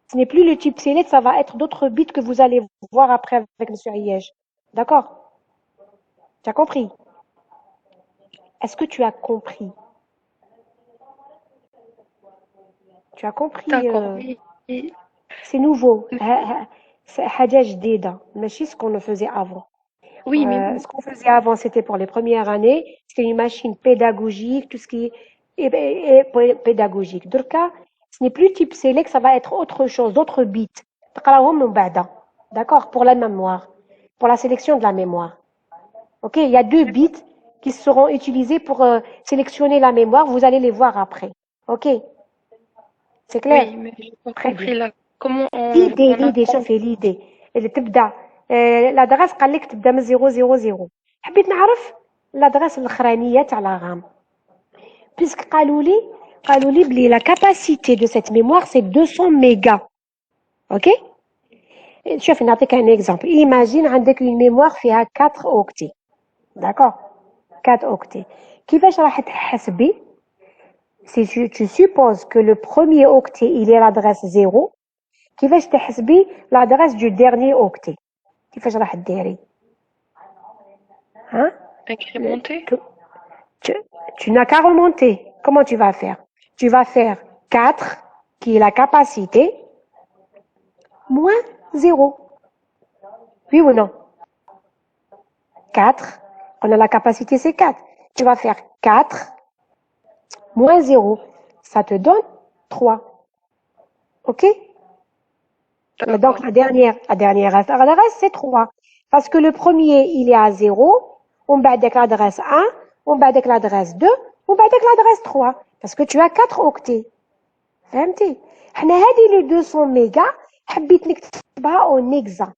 Ce n'est plus le chip select, ça va être d'autres bits que vous allez voir après avec M. Riège. D'accord? Tu as compris? Est-ce que tu as compris? Tu as compris? D'accord, oui. C'est nouveau. C'est حاجة جديدة. ماشي ce qu'on le faisait avant. Oui, mais Ce qu'on faisait avant, c'était pour les premières années. C'était une machine pédagogique, tout ce qui est pédagogique. Durka, ce n'est plus type select, ça va être autre chose, d'autres bits. تقراهم من بعدها. D'accord? Pour la mémoire. Pour la sélection de la mémoire. OK? Il y a 2 bits qui seront utilisés pour sélectionner la mémoire. Vous allez les voir après. OK? C'est clair? oui, mais j'ai pas Très compris bien. là. Comment on l'idée شوفي l'idée اللي تبدا l'adresse قال لك تبدا من 000. حبيت نعرف l'adresse الاخرانيه تاع لا غام puisque قالوا لي بلي la capacité de cette mémoire c'est 200 mégas. OK? شوف نعطيك un exemple. Imagine عندك une mémoire فيها 4 octets. D'accord? 4 octets. كيفاش راح تحسبي si tu supposes que le premier octet il est l'adresse 0 كيفاش تحسبي l'adresse du dernier octet كيفاش راح ديري hein incrémenté? tu n'as qu'à remonter. Comment tu vas faire? Tu vas faire 4 qui est la capacité moins 0. Oui ou non? 4, on a la capacité c'est 4. Tu vas faire 4 moins 0. Ça te donne 3. OK? Donc la dernière adresse c'est 3. Parce que le premier il est à 0, ومن بعدك l'adresse 1 ومن بعدك l'adresse 2 ومن بعدك l'adresse 3 parce que tu as 4 octets. فهمتي؟ حنا هذه لي 200 ميجا حبيت نكتبها اون اكزا،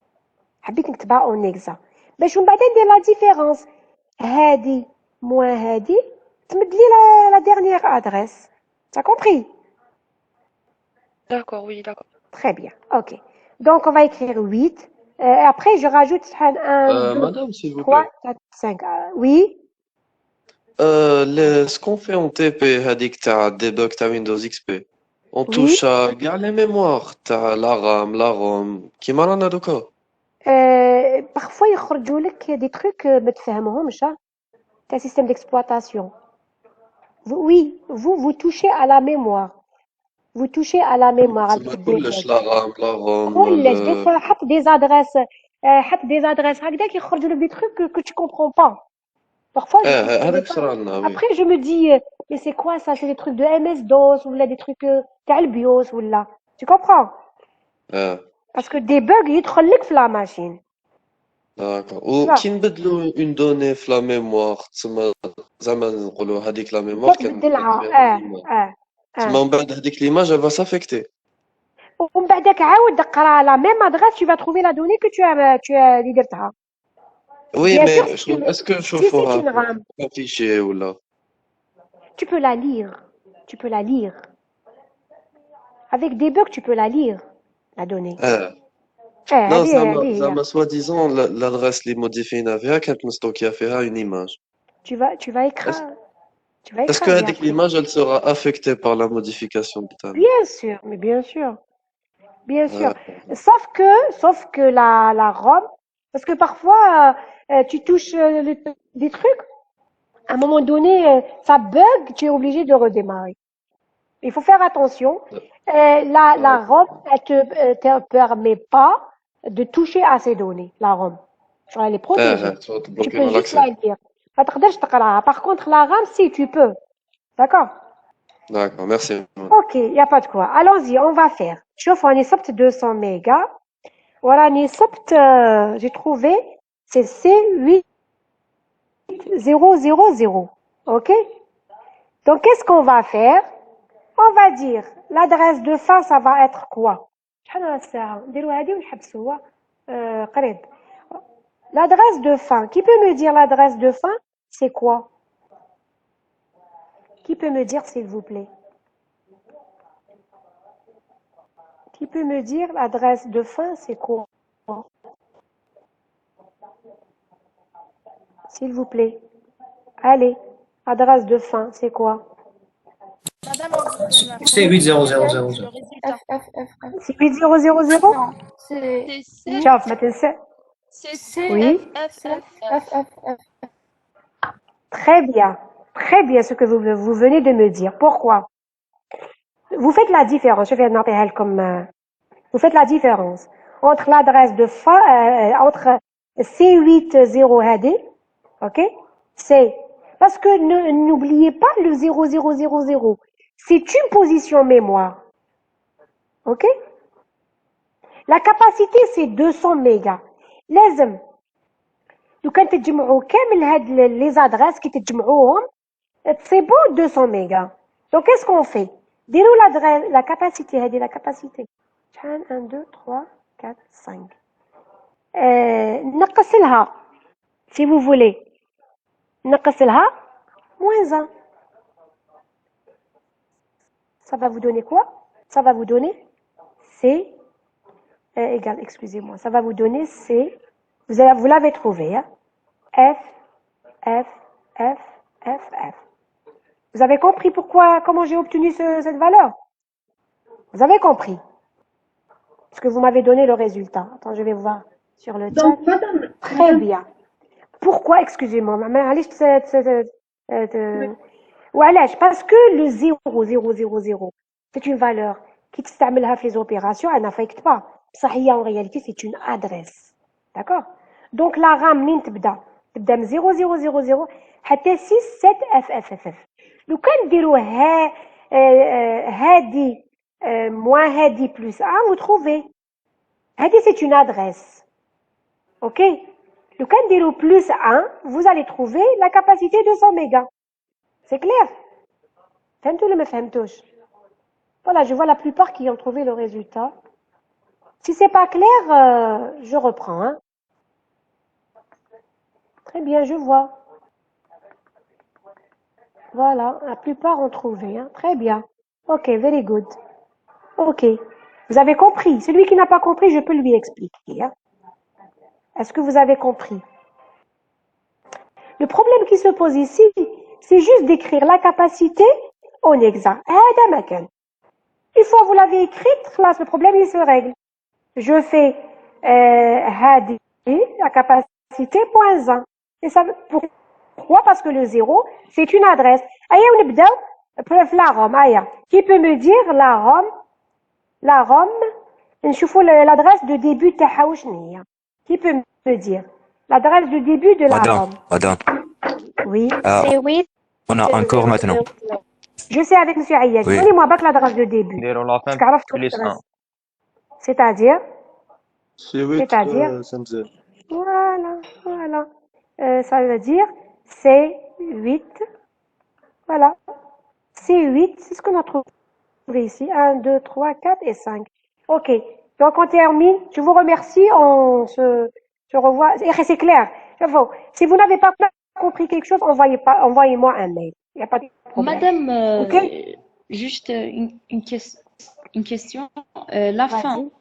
اون اكزا باش ومن بعد ندير لا ديفيرونس، هذه موان هذه تمد لي لا ديرنيير ادريس. T'as compris? D'accord, oui, d'accord. Très bien, ok. Donc on va écrire 8. Après je rajoute 1, 2, Madame, s'il vous 3, plaît. 4, 5. Oui, Ce qu'on fait en TP, هذيك تاع debug تاع Windows XP, on oui. touche à كاع les mémoires تاع la RAM, la ROM, كيما رانا دوكا. Parfois يخرجوا لك des trucs ما تفهمهمش تاع système d'exploitation. Oui, vous touchez à la mémoire. Vous touchez à la mémoire avec تسمى des كلش la RAM, la ROM, كلش des fois حط des adresses هكذاك يخرجوا لك des trucs que tu comprends pas. Parfois je comprenais هذاك pas. صرالنا وي. Après je me dis mais c'est quoi ça? C'est des trucs de MS-DOS ou là des trucs تاع البيوس ولا. Tu comprends? Parce que des bugs يدخل لك في la machine. داكور. Tu vois. وكي نبدلو اون دوني في لا ميموار تسمى زعما نقولوا هذيك لا ميموار تبدلها تسمى من بعد هذيك ليماج elle va s'affecter. ومن بعدك عاود قرا la même adresse tu vas trouver la donnée que tu as اللي درتها. Oui, Bien mais sûr, شغل اسكو si c'est نشوفوها une RAM, افيشي ولا tu peux la lire. Tu peux la lire. Avec des bugs, tu peux la lire, la donnée. نو هذه هي. زعما سوا ديزون l'adresse اللي موديفينا فيها كانت مستوكيه فيها une image. Tu vas écrire. Est-ce que هذيك l'image elle sera affectée par la modification بتاعنا؟ Bien sûr, mais bien sûr. Bien sûr. Sauf que la ROM, parce que parfois tu touches des trucs, à un moment donné ça bug, tu es obligé de redémarrer. Il faut faire attention. La ROM, elle te permet pas de toucher à ces données, la ROM. Elle est protégée. Tu peux juste la lire. ما تقدرش تقراها. Par contre, la RAM, si, tu peux. D'accord? D'accord, merci. Ok, il n'y a pas de quoi. Allons-y, on va faire. شوف راني صبت 200 mégas. وراني صبت j'ai trouvé c'est C8000. Ok? Donc qu'est-ce qu'on va faire? On va dire l'adresse de fin ça va être quoi? شحال راه الساعة؟ نديرو هادي ونحبسو قريب. L'adresse de fin. Qui peut me dire l'adresse de fin? C'est quoi? Qui peut me dire s'il vous plaît? Qui peut me dire l'adresse de fin, c'est quoi? S'il vous plaît. Allez, adresse de fin, c'est quoi? C'est 8000. C'est 8000? Non, c'est شوف ما تنسى. Oui. Très bien ce que vous venez de me dire. Pourquoi? Vous faites la différence. Je vais noter comme vous faites la différence entre l'adresse de fin entre C80 ok? C'est parce que n'oubliez pas le 0000. C'est une position mémoire. Ok? La capacité c'est 200 mégas. لازم لو كان تجمعوا كامل هاد لي زادريس كي تجمعوهم تصيبوا 200 ميجا. دونك qu'est-ce qu'on fait? ديروا la capacité هذه la capacité شحال 1 2 3 4 5 نقص لها si vous voulez نقص لها -1. Ça va vous donner quoi? Ça va vous donner C égal, excusez-moi, ça va vous donner C, vous l'avez trouvé, hein? F, F, F, F, F. Vous avez compris comment j'ai obtenu cette valeur? Vous avez compris? Parce que vous m'avez donné le résultat. Attends, je vais voir sur le chat. Donc, madame, Très bien. Pourquoi, excusez-moi, parce que le 0000, c'est une valeur qui تستعملها في les opérations, elle n'affecte pas. Ça, en réalité, c'est une adresse. D'accord? Donc, la RAM, منين تبدا 0000 حتى 67FFFF. لو كان نديرو هادي moins هادي plus 1, vous trouvez. هادي, c'est une adresse. Ok? Le cas de plus 1, vous allez trouver la capacité de 100 mégas. C'est clair? Fahmtou ou ma fahmtouch? Voilà, je vois la plupart qui ont trouvé le résultat. Si c'est pas clair, je reprends. Hein. Très bien, je vois. Voilà, la plupart ont trouvé. Hein. Très bien. Ok, very good. Ok. Vous avez compris. Celui qui n'a pas compris, je peux lui expliquer. Hein. Est-ce que vous avez compris? Le problème qui se pose ici, c'est juste d'écrire la capacité en hexa. Une fois que vous l'avez écrite, là, le problème il se règle. Je fais hadi, la capacité point 1. Et ça, pourquoi? Parce que le 0, c'est une adresse. Aïe, on est la ROM. Aïe, qui peut me dire la ROM, نشوفوا l'adresse de début تاعها وشنو هي. Qui peut me dire l'adresse de début de la ROM? Madame, Oui. C'est 8. on a encore maintenant. Je sais avec monsieur Ayad. Oui. Donnez-moi bac l'adresse de début. نديرو لا Parce فان qu'عرفت بلس l'adresse. 1. C'est-à-dire C'est 8 C'est-à-dire Samzel. Voilà. Ça veut dire C8. Voilà. C8, c'est ce qu'on a trouvé ici. 1, 2, 3, 4 et 5. Ok. Donc on termine. Je vous remercie. On se revoit. Et c'est clair. Si vous n'avez pas compris quelque chose, envoyez-moi un mail. Il n'y a pas de problème. Madame, Ok? juste une question. La fin. Vas-y.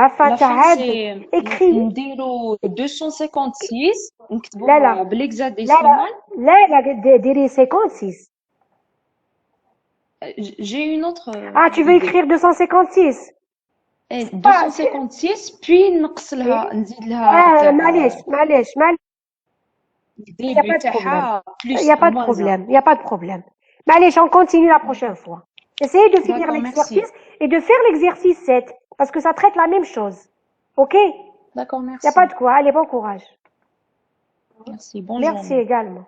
La fin La fin, تاع c'est écrit. نديرو 256 لا ونكتبوها لا لا بالهكزاديسيمال. لا ديري 56. J'ai une autre Ah, tu veux idée. écrire 256? Eh, 256 puis نقص لها نزيد لها تاع معليش il n'y a الديبي pas de problème. تاعها Il plus n'y a pas de moins 1. problème. Il n'y a pas de problème. معليش, on continue la prochaine fois. Essayez de finir D'accord, merci. l'exercice et de faire l'exercice 7 parce que ça traite la même chose. Ok? Il D'accord, n'y a merci. pas de quoi. Allez, bon courage. Merci, bonne Merci journée. également.